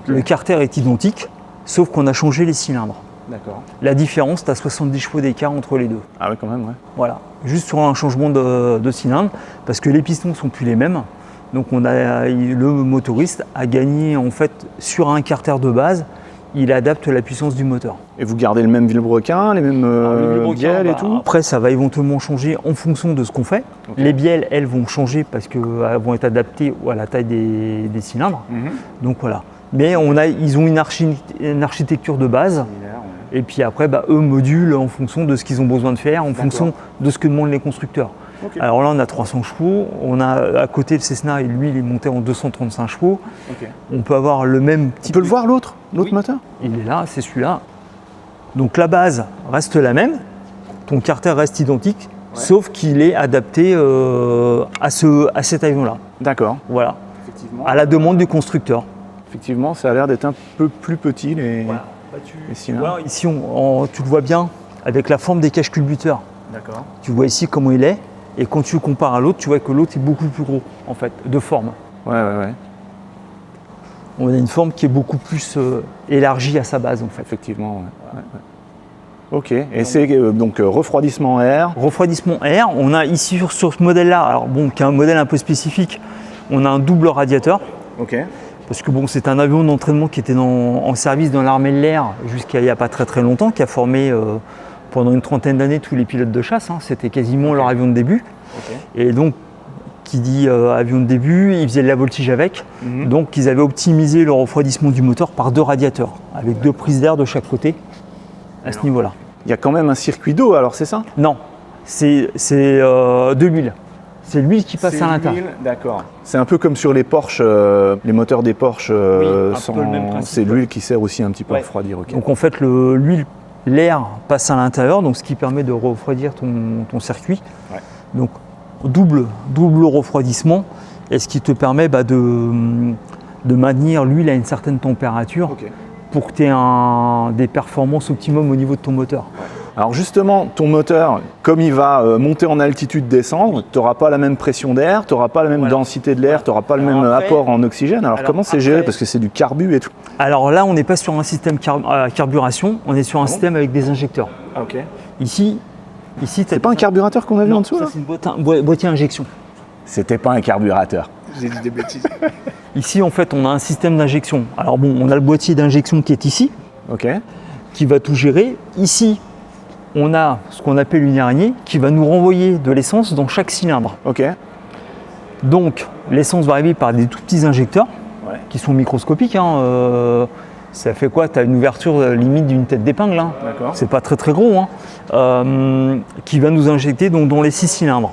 Okay. Le carter est identique, sauf qu'on a changé les cylindres. D'accord. La différence, tu as 70 chevaux d'écart entre les deux. Ah oui, quand même, Voilà, juste sur un changement de cylindre, parce que les pistons ne sont plus les mêmes. Donc le motoriste a gagné en fait sur un carter de base, il adapte la puissance du moteur. Et vous gardez le même vilebrequin, les mêmes bielles et tout? Après, ça va éventuellement changer en fonction de ce qu'on fait. Okay. Les bielles, elles vont changer parce qu'elles vont être adaptées à la taille des cylindres. Donc voilà. Mais ils ont une architecture de base. Et puis après, eux modulent en fonction de ce qu'ils ont besoin de faire, en fonction de ce que demandent les constructeurs. Okay. Alors là, on a 300 chevaux. On a à côté le Cessna, et lui, il est monté en 235 chevaux. Okay. On peut avoir le même type. Tu peux le voir l'autre moteur? Il est là, c'est celui-là. Donc la base reste la même, ton carter reste identique, sauf qu'il est adapté à cet avion-là. D'accord. Voilà, Effectivement. à la demande du constructeur. Effectivement, ça a l'air d'être un peu plus petit les Tu cylindres. vois, ici, tu le vois bien avec la forme des caches culbuteurs. D'accord. Tu vois ici comment il est, et quand tu le compares à l'autre, tu vois que l'autre est beaucoup plus gros, en fait, de forme. Ouais. On a une forme qui est beaucoup plus élargie à sa base, en fait. Effectivement, ouais. Ok, et c'est donc refroidissement air. Refroidissement air, on a ici sur ce modèle-là, alors bon, qui est un modèle un peu spécifique, on a un double radiateur, Ok. parce que bon, c'est un avion d'entraînement qui était en service dans l'armée de l'air jusqu'à il n'y a pas très longtemps, qui a formé pendant une trentaine d'années tous les pilotes de chasse, hein. C'était quasiment leur avion de début. Et donc, qui dit avion de début, ils faisaient de la voltige avec, donc ils avaient optimisé le refroidissement du moteur par 2 radiateurs, avec 2 prises d'air de chaque côté, à ce niveau-là. Il y a quand même un circuit d'eau, alors c'est ça? Non, c'est de l'huile. C'est l'huile qui passe à l'intérieur. D'accord. C'est un peu comme sur les Porsche, les moteurs des Porsche, un peu le même principe, c'est l'huile qui sert aussi un petit peu à Ouais. refroidir. Ok. Donc en fait, l'air passe à l'intérieur, donc ce qui permet de refroidir ton circuit. Ouais. Donc double refroidissement, et ce qui te permet de maintenir l'huile à une certaine température Ok. pour que tu aies des performances optimum au niveau de ton moteur. Alors justement, ton moteur, comme il va monter en altitude, descendre, tu n'auras pas la même pression d'air, tu n'auras pas la même Voilà. densité de l'air, tu n'auras pas le Alors même après- apport en oxygène. Alors comment c'est géré? Parce que c'est du carbu et tout. Alors là, on n'est pas sur un système carburation, on est sur un système avec des injecteurs. Ok. Ici C'est pas un carburateur qu'on a vu en dessous ça là? c'est un boîtier injection. C'était pas un carburateur. J'ai dit des bêtises. Ici, en fait, on a un système d'injection. Alors bon, on a le boîtier d'injection qui est ici, Ok. qui va tout gérer. Ici, on a ce qu'on appelle une araignée qui va nous renvoyer de l'essence dans chaque cylindre. Ok. Donc, l'essence va arriver par des tout petits injecteurs Ouais. qui sont microscopiques, hein. Ça fait quoi? Tu as une ouverture limite d'une tête d'épingle, hein. D'accord. C'est pas très gros, hein. Qui va nous injecter donc, dans les 6 cylindres.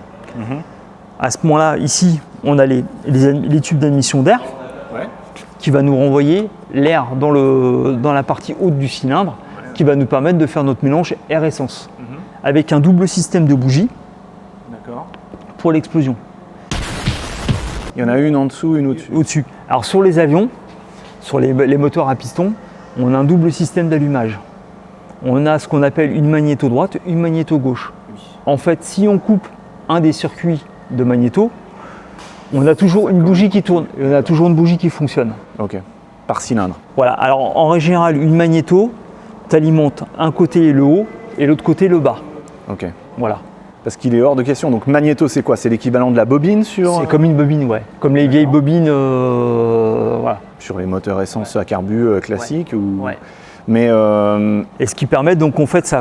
À ce moment-là, ici, on a les tubes d'admission d'air Ouais. qui va nous renvoyer l'air dans la partie haute du cylindre, qui va nous permettre de faire notre mélange air-essence, avec un double système de bougies D'accord. pour l'explosion Il y en a une en dessous, une au-dessus. au-dessus. Alors sur les avions, sur les moteurs à piston, on a un double système d'allumage. On a ce qu'on appelle une magnéto droite, une magnéto gauche. En fait, si on coupe un des circuits de magnéto, on a toujours une bougie qui tourne, et on a toujours une bougie qui fonctionne. Ok. Par cylindre. Voilà, alors en règle générale, une magnéto, t'alimente un côté le haut et l'autre côté le bas. Ok. Voilà. Parce qu'il est hors de question. Donc magnéto, c'est quoi? C'est l'équivalent de la bobine sur, C'est comme une bobine, ouais. Comme les vieilles bobines, voilà. sur les moteurs essence à carbu classiques ou... Ouais. Mais Et ce qui permet, donc en fait,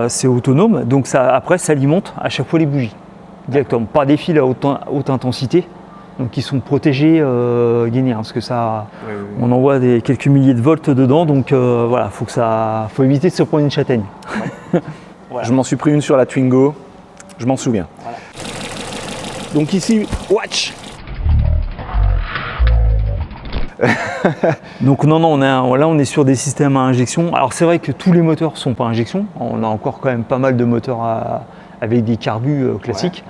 c'est autonome, donc ça, après, ça alimente à chaque fois les bougies, directement, par des fils à haute intensité, donc qui sont protégés gainés, parce que ça, on envoie quelques milliers de volts dedans, donc voilà, faut éviter de se prendre une châtaigne. je m'en suis pris une sur la Twingo, je m'en souviens. Donc ici, watch. Donc non, là on est sur des systèmes à injection. Alors c'est vrai que tous les moteurs ne sont pas à injection. On a encore quand même pas mal de moteurs avec des carbus classiques.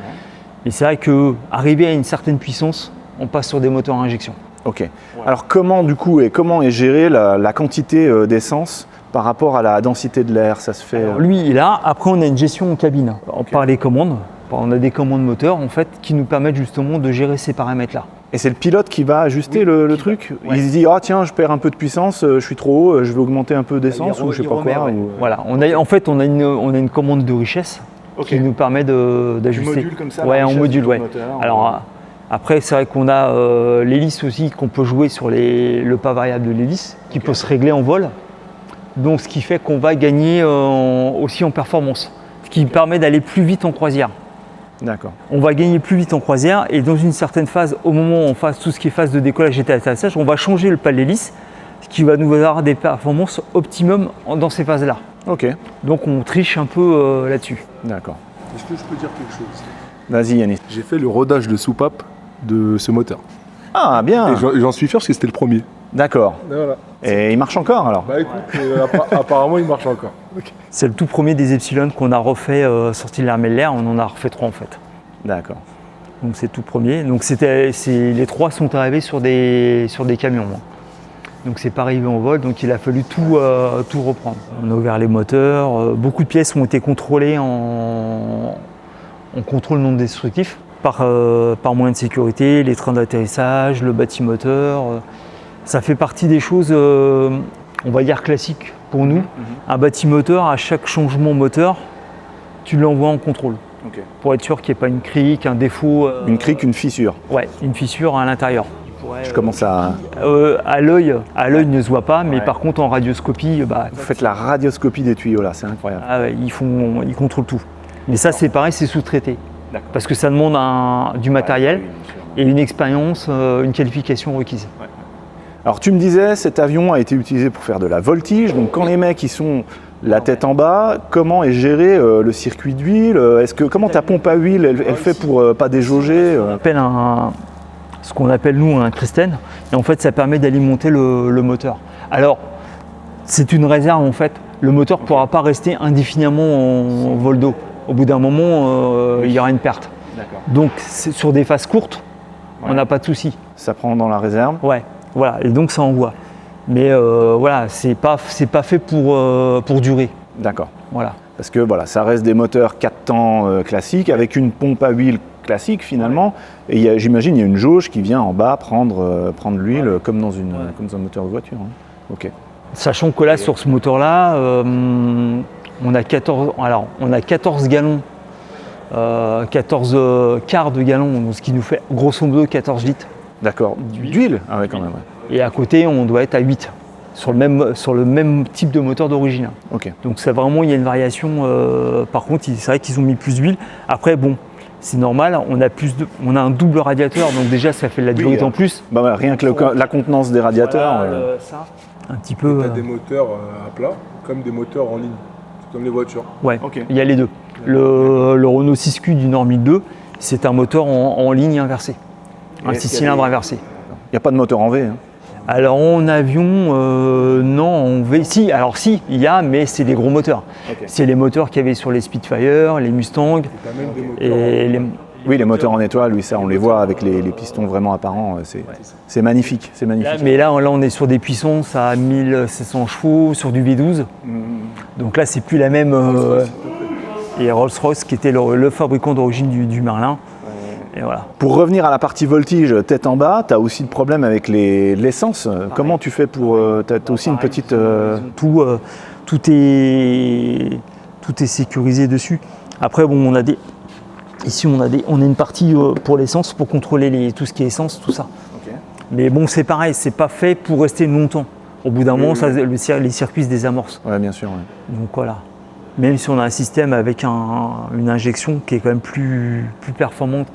Mais c'est vrai qu'arrivé à une certaine puissance, on passe sur des moteurs à injection. Ok. Alors comment du coup comment est gérée la quantité d'essence par rapport à la densité de l'air? Ça se fait. Alors, lui il a, après on a une gestion en cabine par les commandes. On a des commandes moteurs en fait qui nous permettent justement de gérer ces paramètres-là. Et c'est le pilote qui va ajuster le truc. Ouais. Il se dit, ah tiens, je perds un peu de puissance, je suis trop haut, je vais augmenter un peu d'essence ou je sais pas quoi. ou- Voilà, on a une commande de richesse qui nous permet d'ajuster. module comme ça, Ouais, la en richesse module, du ouais. moteur. Alors après, c'est vrai qu'on a l'hélice aussi qu'on peut jouer sur le pas variable de l'hélice qui peut se régler en vol. Donc ce qui fait qu'on va gagner aussi en performance, ce qui permet d'aller plus vite en croisière. D'accord. On va gagner plus vite en croisière et dans une certaine phase, au moment où on fasse tout ce qui est phase de décollage et d'atterrissage, on va changer le pas de l'hélice, ce qui va nous avoir des performances optimum dans ces phases-là. Ok. Donc on triche un peu là-dessus. D'accord. Est-ce que je peux dire quelque chose? Vas-y Yannis. J'ai fait le rodage de soupape de ce moteur. Ah bien. Et j'en suis fier parce que c'était le premier. D'accord. Et voilà. Et il marche encore alors? Bah écoute, apparemment il marche encore. C'est le tout premier des Epsilon qu'on a refait sorti de l'armée de l'air. On en a refait 3 en fait. D'accord. Donc c'est tout premier. Donc les 3 sont arrivés sur des camions. Moi. Donc c'est pas arrivé en vol, donc il a fallu tout reprendre. On a ouvert les moteurs. Beaucoup de pièces ont été contrôlées en contrôle non destructif par moyen de sécurité, les trains d'atterrissage, le bâtimoteur. Ça fait partie des choses, on va dire classiques pour nous. Un bâtimoteur, à chaque changement moteur, tu l'envoies en contrôle. Pour être sûr qu'il n'y ait pas une crique, un défaut. Une crique, une fissure. Ouais, une fissure à l'intérieur. Je commence à... À l'œil ne se voit pas, mais par contre en radioscopie, Vous faites la radioscopie des tuyaux là, c'est incroyable. Ils contrôlent tout. Mais ça c'est pareil, c'est sous-traité. Parce que ça demande du matériel et une expérience, une qualification requise. Alors tu me disais, cet avion a été utilisé pour faire de la voltige, donc quand les mecs ils sont la tête en bas, comment est géré le circuit d'huile? Comment ta pompe à huile, elle fait pour pas déjauger? On appelle ce qu'on appelle nous un Kristen, et en fait ça permet d'alimenter le moteur. Alors c'est une réserve en fait, le moteur ne pourra pas rester indéfiniment en vol d'eau. Au bout d'un moment, il y aura une perte. Donc sur des phases courtes, on n'a pas de souci. Ça prend dans la réserve? Ouais, voilà, et donc ça envoie. Mais voilà, c'est pas fait pour durer. D'accord. Voilà. Parce que voilà, ça reste des moteurs 4 temps classiques avec une pompe à huile classique finalement. Et j'imagine il y a une jauge qui vient en bas prendre l'huile comme dans un moteur de voiture. Hein. Ok. Sachant que là, sur ce moteur-là, on a 14 gallons, 14 quarts de gallon, ce qui nous fait grosso modo 14 litres. D'accord. D'huile? Ah ouais, quand même. Ouais. Et à côté, on doit être à 8 sur le même type de moteur d'origine. Ok. Donc c'est vraiment, il y a une variation. Par contre, c'est vrai qu'ils ont mis plus d'huile. Après, bon, c'est normal, on a un double radiateur, donc déjà ça fait de la durée en plus. Bah ouais, rien que la contenance des radiateurs. Voilà, ça. Un petit peu. Tu as des moteurs à plat, comme des moteurs en ligne, comme les voitures. Ouais, Ok. il y a les deux. Le Renault 6Q du Nord 1002, c'est un moteur en ligne inversée, un 6 cylindres inversé. Il n'y a pas de moteur en V. Hein. Alors en avion, non, en V, si, alors si, il y a, mais c'est des gros moteurs. Okay. C'est les moteurs qu'il y avait sur les Spitfire, les Mustang, et Oui, les moteurs en étoile, oui, ça, on les voit avec les pistons vraiment apparents. C'est magnifique, c'est magnifique. mais là, on est sur des puissances à 1700 chevaux, sur du V12. Donc là, c'est plus la même. Et Rolls-Royce, qui était le fabricant d'origine du Merlin. Et voilà. Pour revenir à la partie voltige, tête en bas, tu as aussi le problème avec l'essence. Comment tu fais pour... tu as aussi une petite... Tout est sécurisé dessus. Après, bon, ici, on a une partie pour l'essence, pour contrôler tout ce qui est essence, tout ça. Okay. Mais bon, c'est pareil, c'est pas fait pour rester longtemps. Au bout d'un moment, les circuits se désamorcent. Ouais, bien sûr. Ouais. Donc voilà. Même si on a un système avec une injection qui est quand même plus performante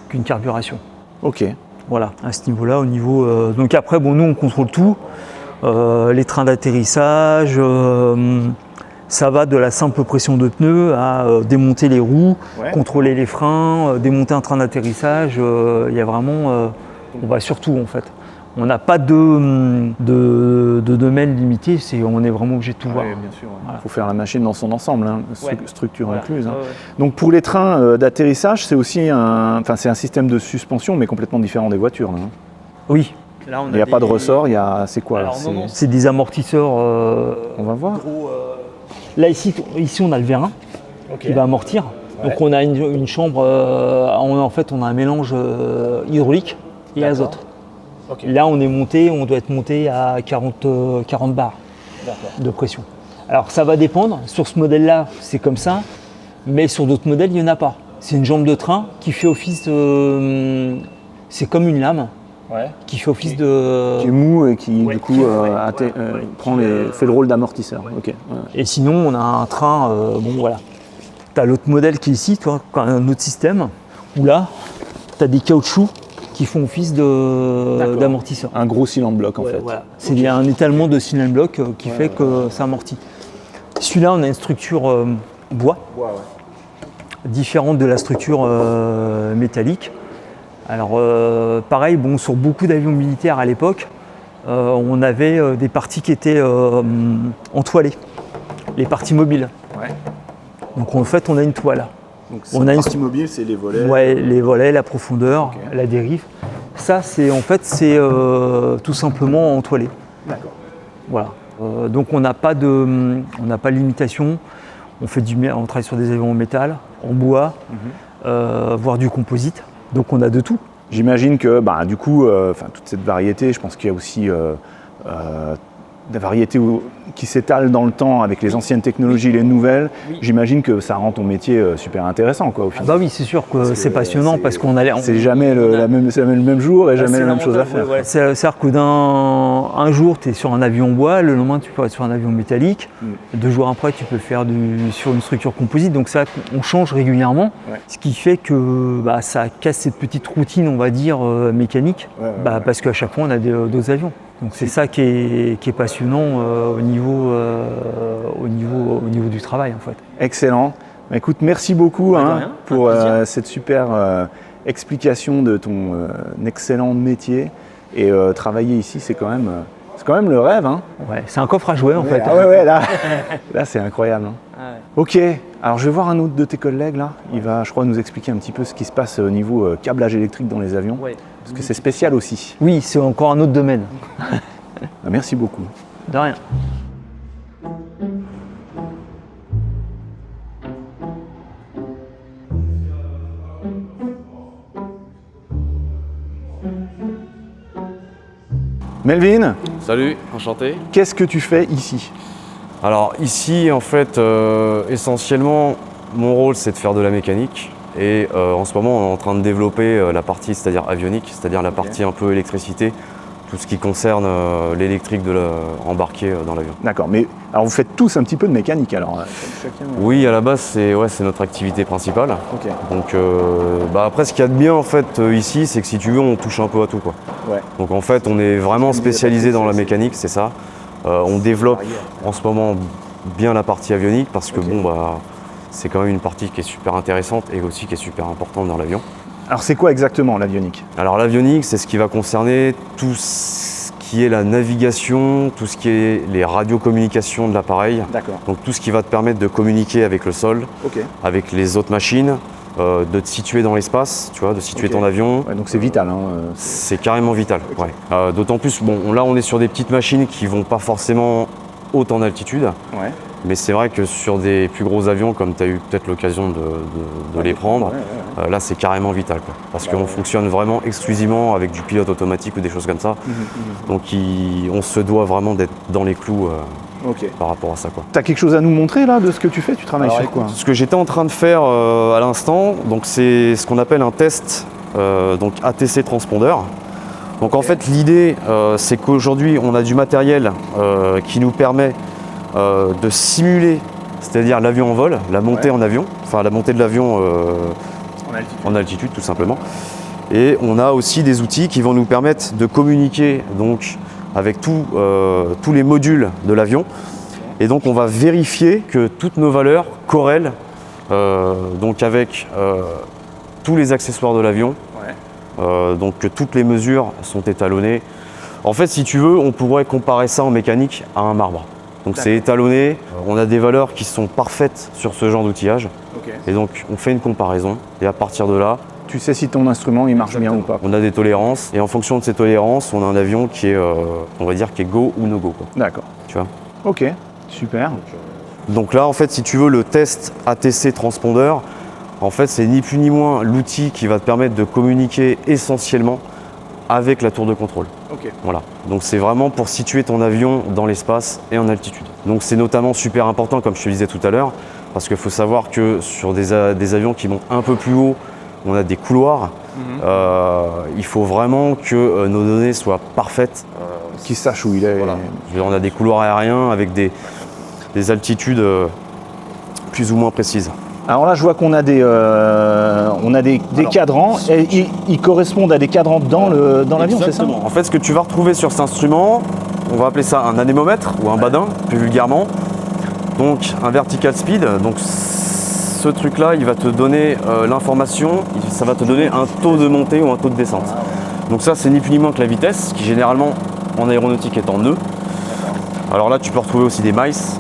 qu'une carburation. Ok. Voilà, à ce niveau-là, au niveau. Donc après, bon, nous on contrôle tout. Les trains d'atterrissage, ça va de la simple pression de pneus à démonter les roues, contrôler les freins, démonter un train d'atterrissage. Il y a vraiment. On va sur tout en fait. On n'a pas de domaine limité, on est vraiment obligé de tout voir. Bien sûr. Il voilà. Faut faire la machine dans son ensemble, hein, structure incluse. Hein. Ouais. Donc pour les trains d'atterrissage, c'est aussi un système de suspension, mais complètement différent des voitures. Là, hein. Oui. Là, il n'y a pas de ressort, c'est quoi là? C'est des amortisseurs. On va voir. Gros, là ici, on a le vérin qui va amortir. Ouais. Donc on a une chambre, en fait on a un mélange hydraulique et azote. Okay. Là, on doit être monté à 40 bars de pression. Alors, ça va dépendre. Sur ce modèle-là, c'est comme ça, mais sur d'autres modèles, il n'y en a pas. C'est une jambe de train qui fait office de... C'est comme une lame qui fait office de... Qui est mou et qui, du coup, fait le rôle d'amortisseur. Ouais. Okay. Ouais. Et sinon, on a un train... bon, voilà. Tu as l'autre modèle qui est ici, toi, un autre système, où là, tu as des caoutchoucs qui font office d'amortisseur. Un gros cylindre bloc en fait. Voilà. C'est un étalement de cylindre bloc qui fait que ça amortit. Celui-là, on a une structure bois, différente de la structure métallique. Alors pareil, bon, sur beaucoup d'avions militaires à l'époque, on avait des parties qui étaient entoilées, les parties mobiles. Ouais. Donc en fait, on a une toile. Donc, On a une partie mobile, c'est les volets. Ouais, les volets, la profondeur, Ok. la dérive. Ça, c'est tout simplement entoilé. D'accord. Voilà. Donc on n'a pas de limitation. On travaille sur des avions en métal, en bois, voire du composite. Donc on a de tout. J'imagine que du coup, toute cette variété, je pense qu'il y a aussi des variétés qui s'étalent dans le temps avec les anciennes technologies, les nouvelles. J'imagine que ça rend ton métier super intéressant, quoi, au Ah final. bah oui, c'est sûr que c'est passionnant c'est- parce qu'on a C'est jamais le même jour et jamais la même chose à faire. C'est-à-dire que un jour, tu es sur un avion en bois, le lendemain, tu peux être sur un avion métallique. 2 jours après, tu peux le faire sur une structure composite. Donc ça, on change régulièrement, Ouais. ce qui fait que ça casse cette petite routine, on va dire, mécanique, Ouais. parce qu'à chaque fois, on a d'autres avions. Donc c'est ça qui est passionnant au niveau du travail, en fait. Excellent. Bah, écoute, merci beaucoup de rien, pour un plaisir. cette super explication de ton excellent métier. Et travailler ici, c'est quand même le rêve. Hein. Ouais, c'est un coffre à jouer, en fait. Ah ouais, là, là c'est incroyable. Hein. Ok, alors je vais voir un autre de tes collègues là. Il va, je crois, nous expliquer un petit peu ce qui se passe au niveau câblage électrique dans les avions. Ouais. Parce que c'est spécial aussi. Oui, c'est encore un autre domaine. Bah, merci beaucoup. De rien. Melvin, Salut, enchanté. qu'est-ce que tu fais ici? Alors ici, en fait, essentiellement, mon rôle, c'est de faire de la mécanique. Et en ce moment, on est en train de développer la partie, c'est-à-dire avionique, c'est-à-dire la partie un peu électricité, tout ce qui concerne l'électrique embarqué dans l'avion. D'accord, mais alors vous faites tous un petit peu de mécanique alors chacun... Oui, à la base, c'est notre activité principale. Ok, Donc après, ce qu'il y a de bien en fait ici, c'est que si tu veux, on touche un peu à tout, quoi. ouais. Donc en fait, on est vraiment spécialisé dans la mécanique, c'est ça. On développe en ce moment bien la partie avionique parce que c'est quand même une partie qui est super intéressante et aussi qui est super importante dans l'avion. Alors c'est quoi exactement l'avionique? Alors l'avionique, c'est ce qui va concerner tout ce qui est la navigation, tout ce qui est les radiocommunications de l'appareil. D'accord, Donc tout ce qui va te permettre de communiquer avec le sol, ok. avec les autres machines, de te situer dans l'espace, tu vois, de situer Ok. ton avion. Ouais, donc c'est vital. Hein, C'est carrément vital. Ouais. D'autant plus, là on est sur des petites machines qui vont pas forcément haute en altitude, ouais. mais c'est vrai que sur des plus gros avions, comme tu as eu peut-être l'occasion de les prendre, là c'est carrément vital, quoi. Parce qu'on fonctionne vraiment exclusivement avec du pilote automatique ou des choses comme ça. Donc on se doit vraiment d'être dans les clous Ok. par rapport à ça, quoi. T'as quelque chose à nous montrer là de ce que tu fais? Tu travailles Alors, sur quoi? Ce que j'étais en train de faire à l'instant, donc c'est ce qu'on appelle un test donc ATC transpondeur. Donc en fait l'idée c'est qu'aujourd'hui on a du matériel qui nous permet de simuler, c'est-à-dire l'avion en vol, la montée en avion, enfin la montée de l'avion en altitude tout simplement. Et on a aussi des outils qui vont nous permettre de communiquer donc avec tous les modules de l'avion. Et donc on va vérifier que toutes nos valeurs corrèlent donc avec tous les accessoires de l'avion. Donc que toutes les mesures sont étalonnées. En fait, si tu veux, on pourrait comparer ça en mécanique à un marbre. Donc c'est étalonné, on a des valeurs qui sont parfaites sur ce genre d'outillage. Et donc on fait une comparaison et à partir de là, Tu sais si ton instrument il marche bien ou pas. on a des tolérances et en fonction de ces tolérances, on a un avion qui est, on va dire, qui est go ou no go, quoi. D'accord. Tu vois. Ok, super. Donc là, en fait, si tu veux, le test ATC transpondeur, en fait, c'est ni plus ni moins l'outil qui va te permettre de communiquer essentiellement avec la tour de contrôle. Ok. Voilà. Donc c'est vraiment pour situer ton avion dans l'espace et en altitude. Donc c'est notamment super important, comme je te le disais tout à l'heure, parce qu'il faut savoir que sur des avions qui montent un peu plus haut, on a des couloirs. Il faut vraiment que nos données soient parfaites. Qui sache où il est. Voilà. Je veux dire, on a des couloirs aériens avec des altitudes plus ou moins précises. Alors là, je vois qu'on a des cadrans et ils correspondent à des cadrans dans l'avion, c'est ça? Exactement. En fait, ce que tu vas retrouver sur cet instrument, on va appeler ça un anémomètre ou un badin, plus vulgairement. Donc un vertical speed. Donc ce truc-là, il va te donner l'information, ça va te donner un taux de montée ou un taux de descente. Donc ça, c'est ni plus ni moins que la vitesse, qui généralement en aéronautique est en nœud. Alors là, tu peux retrouver aussi des mice.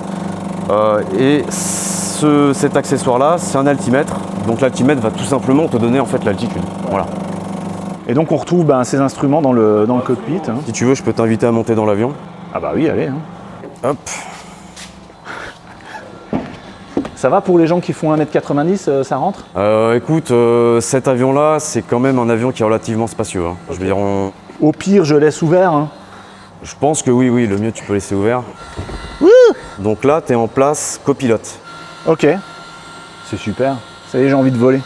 Et cet accessoire-là, c'est un altimètre. Donc l'altimètre va tout simplement te donner en fait l'altitude. Voilà. Et donc on retrouve ces instruments dans le cockpit. Hein. Si tu veux, je peux t'inviter à monter dans l'avion. Ah bah oui, allez. Hein. Hop. Ça va pour les gens qui font 1m90, ça rentre? Écoute, cet avion-là, c'est quand même un avion qui est relativement spacieux. Hein. Je veux dire, Au pire, je laisse ouvert. Hein. je pense que oui, le mieux tu peux laisser ouvert. Donc là, tu es en place copilote. Ok. C'est super. Ça y est, j'ai envie de voler.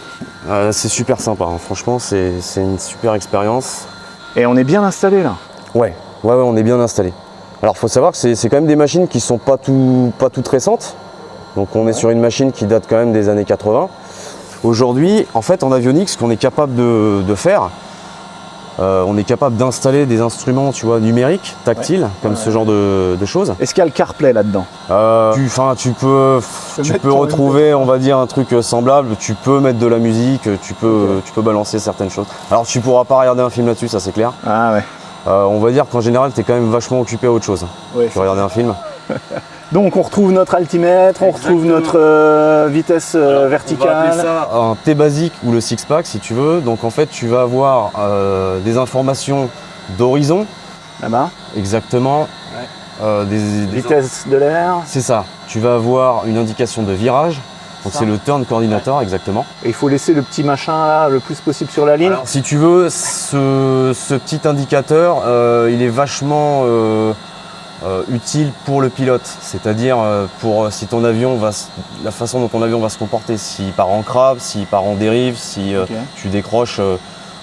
C'est super sympa, hein. Franchement, c'est une super expérience. Et on est bien installé là. Ouais, on est bien installé. Alors, faut savoir que c'est quand même des machines qui sont pas toutes récentes. Donc, on est sur une machine qui date quand même des années 80. Aujourd'hui, en fait, en avionique, ce qu'on est capable de faire, on est capable d'installer des instruments, tu vois, numériques, tactiles, comme ce genre de choses. Est-ce qu'il y a le CarPlay là-dedans? Tu peux retrouver, on va dire, un truc semblable. Tu peux mettre de la musique, tu peux balancer certaines choses. Alors, tu pourras pas regarder un film là-dessus, ça c'est clair. Ah ouais. On va dire qu'en général, tu es quand même vachement occupé à autre chose. Ouais, tu regardes un film. Donc on retrouve notre altimètre, on retrouve notre vitesse verticale. On va appeler ça un T basique ou le six-pack si tu veux. Donc en fait, tu vas avoir des informations d'horizon. Là-bas. Exactement. Ouais. Des vitesse de l'air. C'est ça. Tu vas avoir une indication de virage. Donc c'est le turn coordinator, exactement. Et il faut laisser le petit machin là le plus possible sur la ligne. Alors, si tu veux, ce petit indicateur, il est vachement utile pour le pilote. C'est-à-dire pour si ton avion la façon dont ton avion va se comporter, s'il part en crabe, s'il part en dérive, si tu décroches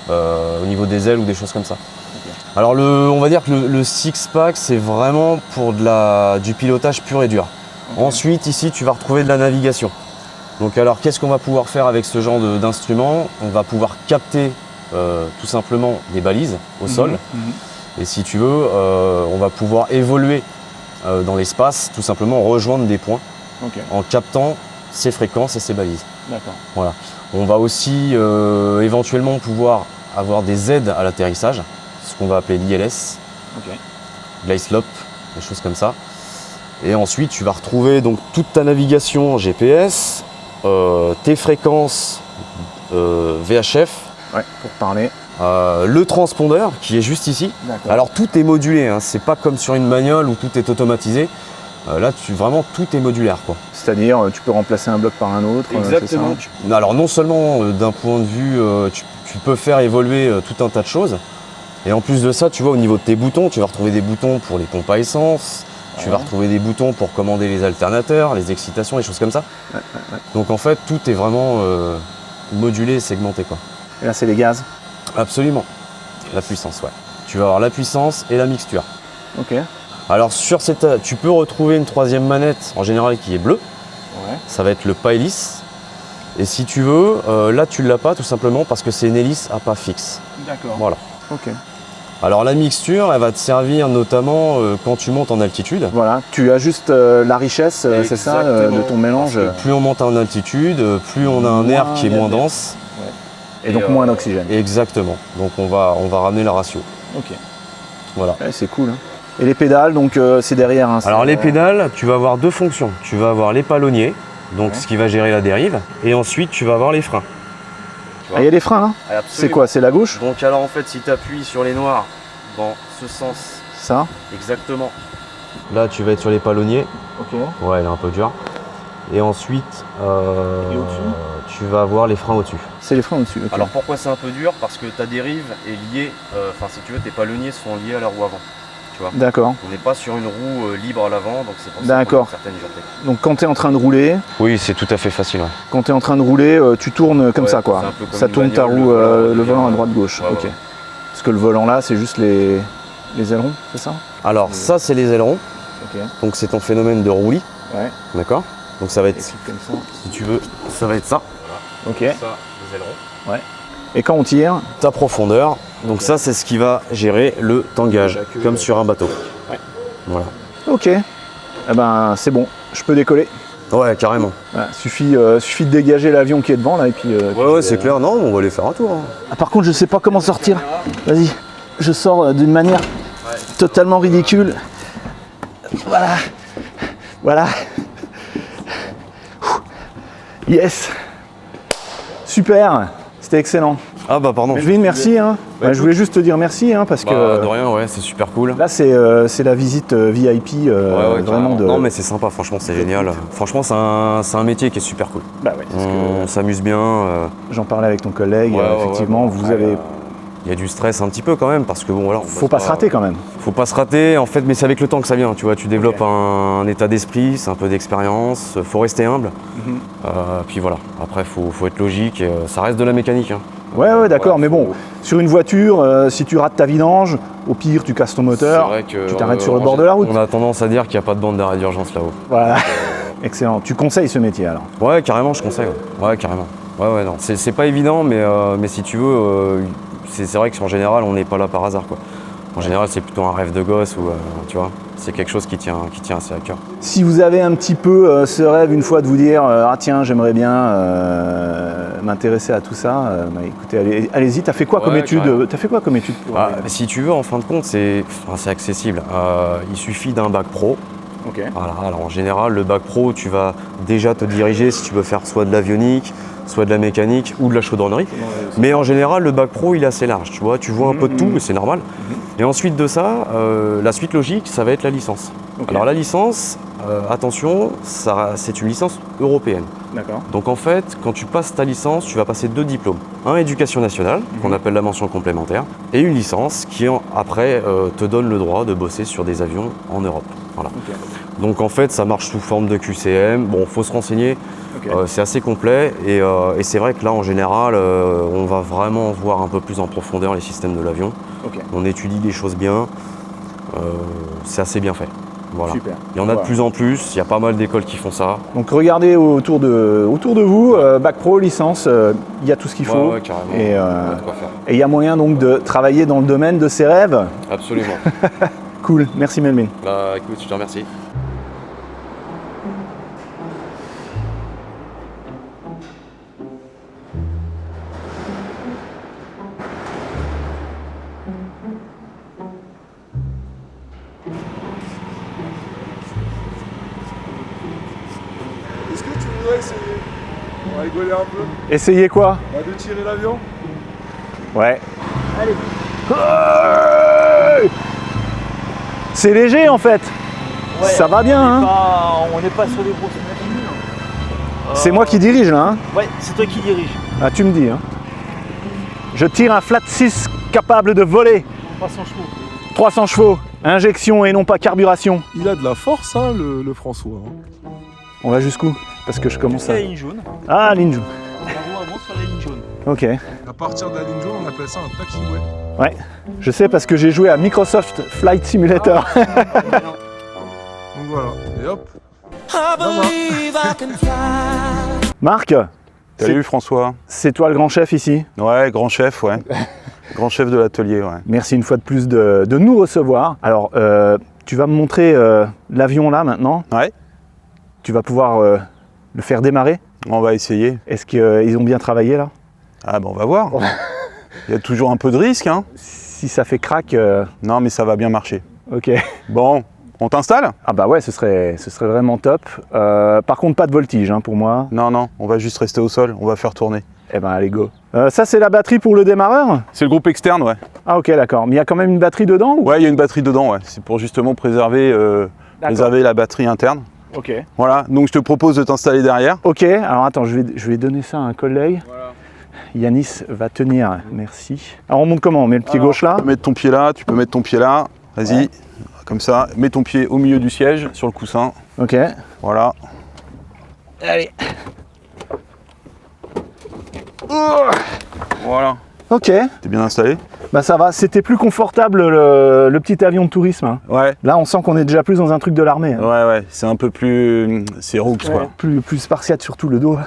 au niveau des ailes ou des choses comme ça. Okay. Alors on va dire que le six-pack, c'est vraiment pour du pilotage pur et dur. Okay. Ensuite, ici, tu vas retrouver de la navigation. Donc alors, qu'est-ce qu'on va pouvoir faire avec ce genre d'instrument? On va pouvoir capter tout simplement des balises au sol. Et si tu veux, on va pouvoir évoluer dans l'espace, tout simplement rejoindre des points en captant ces fréquences et ces balises. D'accord. Voilà. On va aussi éventuellement pouvoir avoir des aides à l'atterrissage, ce qu'on va appeler l'ILS, glide slope, des choses comme ça. Et ensuite, tu vas retrouver donc toute ta navigation GPS, tes fréquences VHF, pour parler. le transpondeur qui est juste ici. Alors tout est modulé, hein. C'est pas comme sur une bagnole où tout est automatisé. Là, vraiment tout est modulaire, quoi. C'est-à-dire, tu peux remplacer un bloc par un autre. Exactement. Alors non seulement d'un point de vue, tu peux faire évoluer tout un tas de choses. Et en plus de ça, tu vois, au niveau de tes boutons, tu vas retrouver des boutons pour les pompes à essence. Tu vas retrouver des boutons pour commander les alternateurs, les excitations, les choses comme ça. Donc en fait, tout est vraiment modulé et segmenté, quoi. Et là, c'est les gaz? Absolument. La puissance, ouais. Tu vas avoir la puissance et la mixture. Ok. Alors sur tu peux retrouver une troisième manette, en général, qui est bleue. Ça va être le pas hélice. Et si tu veux, là, tu ne l'as pas tout simplement parce que c'est une hélice à pas fixe. D'accord. Voilà. Ok. Alors la mixture, elle va te servir notamment quand tu montes en altitude. Voilà, tu ajustes la richesse, c'est ça, de ton mélange. Plus on monte en altitude, plus on a un air qui est moins dense. Et donc moins d'oxygène. Exactement. Donc on va ramener la ratio. Ok. Voilà. Ouais, c'est cool. Hein. Et les pédales, donc c'est derrière. Hein, alors les pédales, tu vas avoir deux fonctions. Tu vas avoir les palonniers, donc ce qui va gérer la dérive, et ensuite tu vas avoir les freins. Ah, il y a des freins là. C'est quoi? C'est la gauche? Donc alors en fait, si tu appuies sur les noirs dans ce sens, ça, exactement. Là, tu vas être sur les palonniers. Ok. Ouais, elle est un peu dure. Et ensuite, tu vas avoir les freins au-dessus. C'est les freins au-dessus. Okay. Alors pourquoi c'est un peu dur? Parce que ta dérive est liée, enfin si tu veux, tes palonniers sont liés à la roue avant. D'accord. On n'est pas sur une roue libre à l'avant, donc c'est pour ça qu'on a certaines duretés. Donc quand tu es en train de rouler... Oui, c'est tout à fait facile. Ouais. Quand tu es en train de rouler, tu tournes comme ça, quoi. Ça tourne ta roue, le volant à droite-gauche. Ok. Ouais. Parce que le volant là, c'est juste les ailerons, c'est ça? Alors ça, c'est les ailerons. Ok. Donc c'est ton phénomène de roulis. Ouais. D'accord. Donc ça va être, comme ça. Si tu veux, ça va être ça. Ok. Ça, les ailerons. Ouais. Et quand on tire? Ta profondeur. Donc ça, c'est ce qui va gérer le tangage, comme sur un bateau. Ouais. Voilà. Ok. Eh ben, c'est bon. Je peux décoller. Ouais, carrément. Suffit de dégager l'avion qui est devant là et puis. Ouais, c'est clair. Non, on va aller faire un tour. Hein. Ah, par contre, je sais pas comment sortir. Vas-y. Je sors d'une manière. Ouais. totalement ridicule. Voilà. Voilà. Yes. Super. C'était excellent. Ah bah pardon. Melvin, merci. Hein. Je voulais juste te dire merci parce que De rien, ouais, c'est super cool. là c'est la visite VIP vraiment de. Non mais c'est sympa, franchement c'est génial. Franchement c'est un métier qui est super cool. Bah ouais, parce que On s'amuse bien. j'en parlais avec ton collègue. Effectivement, vous Après, avez. Il y a du stress un petit peu quand même parce que bon voilà. Faut pas se rater quand même. Faut pas se rater en fait, mais c'est avec le temps que ça vient. Tu vois, tu développes un état d'esprit, c'est un peu d'expérience. Faut rester humble. Puis voilà. Après faut être logique. Ça reste de la mécanique. Hein. Ouais, d'accord, mais bon, sur une voiture, si tu rates ta vidange, au pire, tu casses ton moteur, C'est vrai que, tu t'arrêtes sur le bord de la route. On a tendance à dire qu'il n'y a pas de bande d'arrêt d'urgence là-haut. Voilà, excellent. Tu conseilles ce métier alors? Ouais, carrément, je conseille. Ouais, carrément. Ouais, non. C'est pas évident, mais si tu veux, c'est vrai qu'en général, on n'est pas là par hasard, quoi. En général, c'est plutôt un rêve de gosse ou, tu vois, c'est quelque chose qui tient assez à cœur. Si vous avez un petit peu ce rêve une fois de vous dire ah tiens, j'aimerais bien m'intéresser à tout ça, écoutez, allez-y. T'as fait quoi comme étude? T'as fait quoi comme étude pour Si tu veux, en fin de compte, c'est accessible. Il suffit d'un bac pro. Ok. Voilà, alors en général, le bac pro, tu vas déjà te diriger si tu veux faire soit de l'avionique, soit de la mécanique ou de la chaudronnerie. Mais en général, le bac pro, il est assez large. Tu vois, tu vois un peu de tout, mais c'est normal. Et ensuite de ça, la suite logique, ça va être la licence. Ok. Alors la licence, attention, c'est une licence européenne. D'accord. Donc en fait, quand tu passes ta licence, tu vas passer 2 diplômes. Un éducation nationale, qu'on appelle la mention complémentaire, et une licence qui après te donne le droit de bosser sur des avions en Europe. Voilà. Ok. Donc en fait, ça marche sous forme de QCM. Bon, faut se renseigner. Ok. C'est assez complet et c'est vrai que là, en général, on va vraiment voir un peu plus en profondeur les systèmes de l'avion. Ok. On étudie les choses bien. C'est assez bien fait. Voilà. Super. Il y en a de plus en plus. Il y a pas mal d'écoles qui font ça. Donc regardez autour de vous, bac pro, licence, il y a tout ce qu'il faut. Ouais, carrément. Et Il y a de quoi faire. il y a moyen donc de travailler dans le domaine de ses rêves. Absolument. Cool, merci Melvin. Bah écoute, je te remercie. Est-ce que tu voudrais essayer? On va rigoler un peu. Essayez quoi? De tirer l'avion? Ouais. Allez. C'est léger en fait. Ouais, ça va bien. Hein. On n'est pas sur les grosses machines. C'est moi qui dirige là. Hein. Ouais, c'est toi qui dirige. Ah, tu me dis. Hein. Je tire un flat 6 capable de voler. 300 chevaux. 300 chevaux. Injection et non pas carburation. Il a de la force, hein, le François. Hein. On va jusqu'où? Parce que je commence C'est à... la ligne jaune. Ah, ligne jaune. On va vraiment sur la ligne jaune. Ok. À partir de la ligne jaune, on appelle ça un taxiway. Ouais. Je sais parce que j'ai joué à Microsoft Flight Simulator. Donc voilà, et hop. Marc, Salut François. c'est toi le grand chef ici. Ouais, grand chef, ouais. Grand chef de l'atelier, ouais. Merci une fois de plus de nous recevoir. Alors, tu vas me montrer l'avion là maintenant. Ouais, Tu vas pouvoir le faire démarrer. on va essayer. Est-ce qu'ils ont bien travaillé là? Ah ben on va voir. Il y a toujours un peu de risque, hein. Si ça fait crack, Non, mais ça va bien marcher. ok. Bon, on t'installe? Ah bah ouais, ce serait vraiment top. Par contre, pas de voltige hein, pour moi. Non, non, on va juste rester au sol, on va faire tourner. Eh ben allez, go. Ça, c'est la batterie pour le démarreur? C'est le groupe externe, ouais. Ah ok, d'accord. Mais il y a quand même une batterie dedans ou... Ouais, il y a une batterie dedans, ouais. C'est pour justement préserver la batterie interne. Ok. Voilà, donc je te propose de t'installer derrière. Ok, alors attends, je vais donner ça à un collègue. Voilà. Yanis va tenir, merci. Alors on monte comment? On met le pied gauche là? Tu peux mettre ton pied là, tu peux mettre ton pied là. Vas-y, comme ça. Mets ton pied au milieu du siège, sur le coussin. Ok. Voilà. Allez. Voilà. Ok, T'es bien installé? bah ça va. C'était plus confortable le petit avion de tourisme. Hein. Ouais. Là, on sent qu'on est déjà plus dans un truc de l'armée. Hein. Ouais, ouais, c'est un peu plus... C'est rooks, quoi. Plus spartiate, surtout le dos.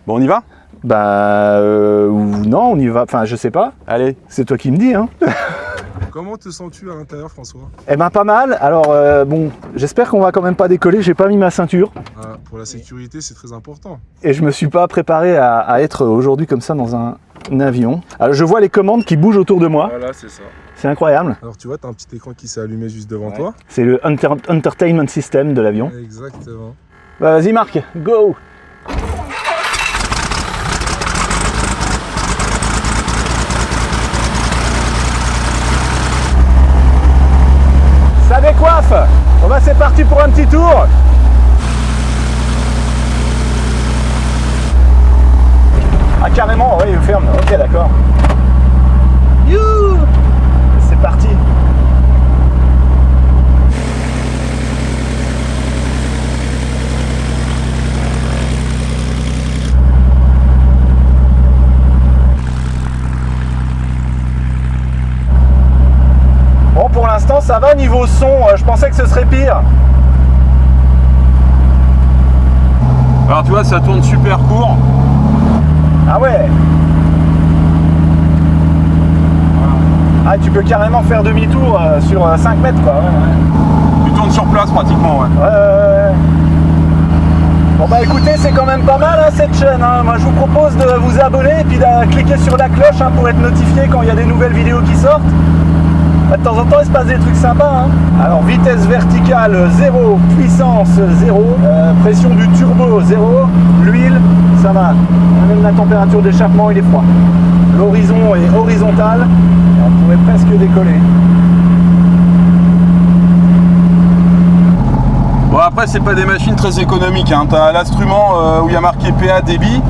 Bon, on y va? Bah ou non, on y va. Enfin, je sais pas. Allez. C'est toi qui me dis. Hein. Comment te sens-tu à l'intérieur, François? Eh ben pas mal. Alors bon, j'espère qu'on va quand même pas décoller. J'ai pas mis ma ceinture Pour la sécurité, c'est très important. et je me suis pas préparé à être aujourd'hui comme ça dans un avion. Alors je vois les commandes qui bougent autour de moi. Voilà, c'est ça. C'est incroyable. Alors tu vois, tu as un petit écran qui s'est allumé juste devant toi. C'est le entertainment system de l'avion. Exactement. Bah, vas-y Marc, go! Ça décoiffe! Bon bah c'est parti pour un petit tour! Ah carrément, oui, il ferme, ok d'accord. Youhou! C'est parti! Bon, pour l'instant ça va niveau son, je pensais que ce serait pire. Alors tu vois, ça tourne super court. Ah ouais. Ah, tu peux carrément faire demi-tour sur 5 mètres quoi. Ouais. Tu tournes sur place pratiquement, ouais. Ouais. Bon bah écoutez, c'est quand même pas mal hein, cette chaîne. Hein. Moi je vous propose de vous abonner et puis de cliquer sur la cloche hein, pour être notifié quand il y a des nouvelles vidéos qui sortent. De temps en temps il se passe des trucs sympas. Hein. Alors vitesse verticale 0, puissance 0, pression du turbo 0, l'huile ça va. Même la température d'échappement il est froid. L'horizon est horizontal, on pourrait presque décoller. Bon après c'est pas des machines très économiques, hein. Tu as l'instrument où il y a marqué PA débit,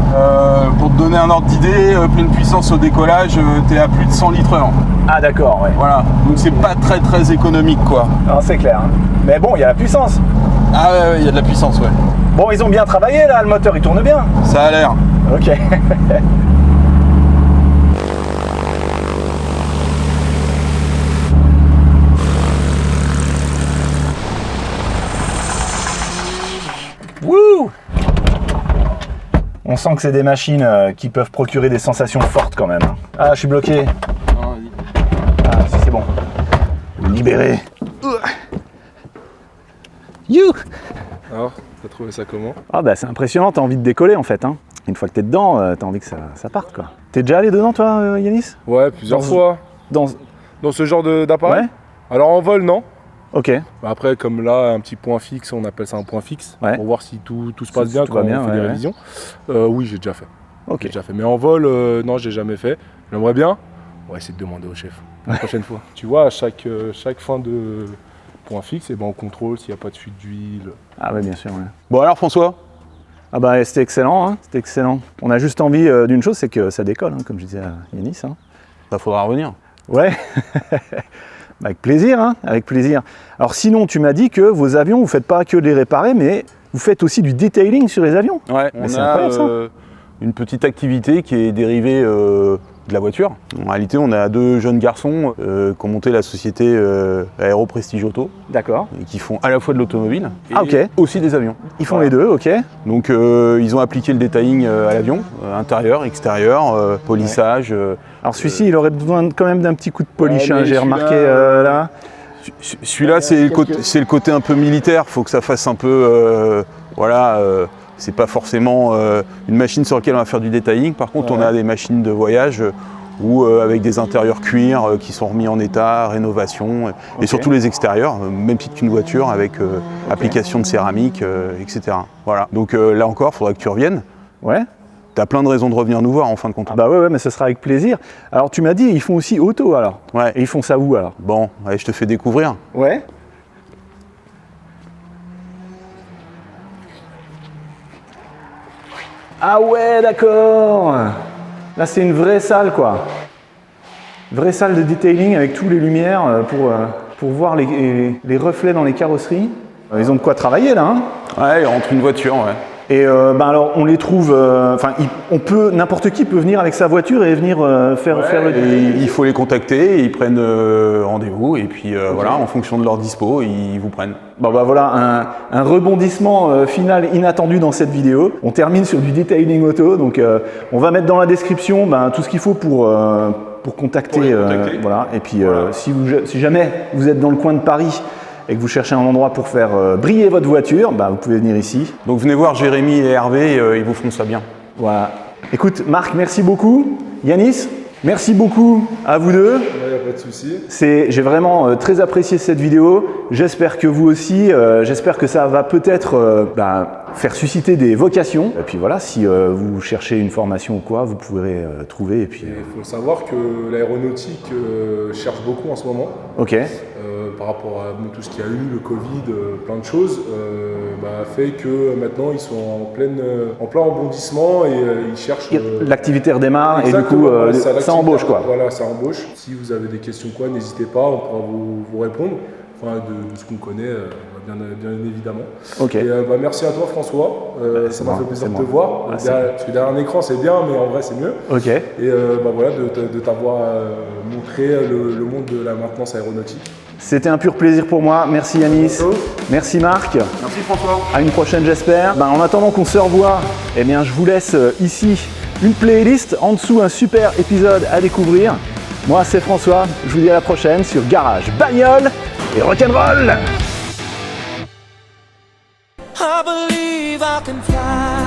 pour te donner un ordre d'idée, pleine puissance au décollage, tu es à plus de 100 litres heure. Ah d'accord, ouais. Voilà, donc c'est pas très économique quoi. Non, c'est clair. Hein. Mais bon, il y a la puissance. Ah ouais, il y a de la puissance, ouais. Bon, ils ont bien travaillé là, le moteur il tourne bien. Ça a l'air. Ok. Wouh! On sent que c'est des machines qui peuvent procurer des sensations fortes quand même. Ah, je suis bloqué. Ah, si c'est bon. Libéré. You! Alors, t'as trouvé ça comment? Ah bah c'est impressionnant, t'as envie de décoller en fait. Hein. Une fois que t'es dedans, t'as envie que ça parte quoi. T'es déjà allé dedans toi, Yanis? Ouais, plusieurs fois. Dans ce genre d'appareil? Ouais. Alors en vol, non. Ok. Après, comme là, un petit point fixe, on appelle ça un point fixe, Ouais. pour voir si tout se passe bien tout quand va bien, on fait des ouais. révisions. Oui, j'ai déjà fait. Ok. J'ai déjà fait. Mais en vol, non, j'ai jamais fait. J'aimerais bien. On va essayer de demander au chef la prochaine fois. Tu vois, à chaque fin de point fixe, et ben, on contrôle s'il n'y a pas de fuite d'huile. Ah ouais bien sûr. Ouais. Bon alors François? Ah bah c'était excellent, hein. C'était excellent. On a juste envie d'une chose, c'est que ça décolle, hein, comme je disais à Yanis. Hein. Ça faudra revenir. Ouais. Bah, avec plaisir, hein, avec plaisir. Alors sinon, tu m'as dit que vos avions, vous ne faites pas que de les réparer, mais vous faites aussi du detailing sur les avions. Ouais, Mais on c'est a incroyable, ça. une petite activité qui est dérivée de la voiture. En réalité, on a deux jeunes garçons qui ont monté la société Aéro Prestige Auto D'accord. et qui font à la fois de l'automobile et Ah, ok. aussi des avions. Ils font les deux, ok. Donc ils ont appliqué le detailing à l'avion, intérieur, extérieur, polissage. Alors celui-ci, il aurait besoin quand même d'un petit coup de polish, Ouais, hein, mais j'ai celui-là, remarqué là. Celui-là, c'est le côté un peu militaire. Il faut que ça fasse un peu, c'est pas forcément une machine sur laquelle on va faire du detailing. Par contre, on a des machines de voyage où avec des intérieurs cuir qui sont remis en état, rénovation, et surtout les extérieurs, même titre qu'une voiture avec application de céramique, etc. Voilà. Donc là encore, il faudra que tu reviennes. Ouais. Tu as plein de raisons de revenir nous voir en fin de compte. Ah bah ouais, mais ce sera avec plaisir. Alors tu m'as dit, ils font aussi auto alors. Ouais. Et ils font ça où alors? Bon, allez, je te fais découvrir. Ouais. Ah ouais, d'accord. Là, c'est une vraie salle, quoi. Vraie salle de detailing avec tous les lumières pour voir les reflets dans les carrosseries. Ils ont de quoi travailler, là. Hein. Ouais, il rentre une voiture, ouais. Et alors, on les trouve... n'importe qui peut venir avec sa voiture et venir faire le detailing. Il faut les contacter, ils prennent rendez-vous et puis voilà, en fonction de leur dispo, ils vous prennent. Bon bah voilà, un rebondissement final inattendu dans cette vidéo. On termine sur du detailing auto, donc on va mettre dans la description tout ce qu'il faut pour contacter. Voilà. Et puis si jamais vous êtes dans le coin de Paris et que vous cherchez un endroit pour faire briller votre voiture, vous pouvez venir ici. Donc venez voir Jérémy et Hervé, ils vous feront ça bien. Voilà. Écoute Marc, merci beaucoup. Yanis, merci beaucoup à vous deux. Il n'y a pas de souci. J'ai vraiment très apprécié cette vidéo. J'espère que vous aussi. J'espère que ça va peut-être faire susciter des vocations. Et puis voilà, si vous cherchez une formation ou quoi, vous pourrez trouver. Et puis. Il faut savoir que l'aéronautique cherche beaucoup en ce moment. Ok. Par rapport à tout ce qu'il y a eu, le Covid, plein de choses, fait que maintenant ils sont en plein rebondissement et ils cherchent. L'activité redémarre et du coup ça embauche quoi. Voilà, ça embauche. Si vous avez des questions quoi, n'hésitez pas, on pourra vous répondre. Enfin, de ce qu'on connaît, bien évidemment. Ok. Et, merci à toi François, ça m'a fait plaisir de te voir. Parce que derrière un écran c'est bien, mais en vrai c'est mieux. Ok. Et voilà, de t'avoir montré le monde de la maintenance aéronautique. C'était un pur plaisir pour moi. Merci Yanis. Merci Marc. Merci François. À une prochaine j'espère. En attendant qu'on se revoie, eh bien, je vous laisse ici une playlist. En dessous, un super épisode à découvrir. Moi, c'est François. Je vous dis à la prochaine sur Garage Bagnole et Rock'n'Roll. I believe I can fly.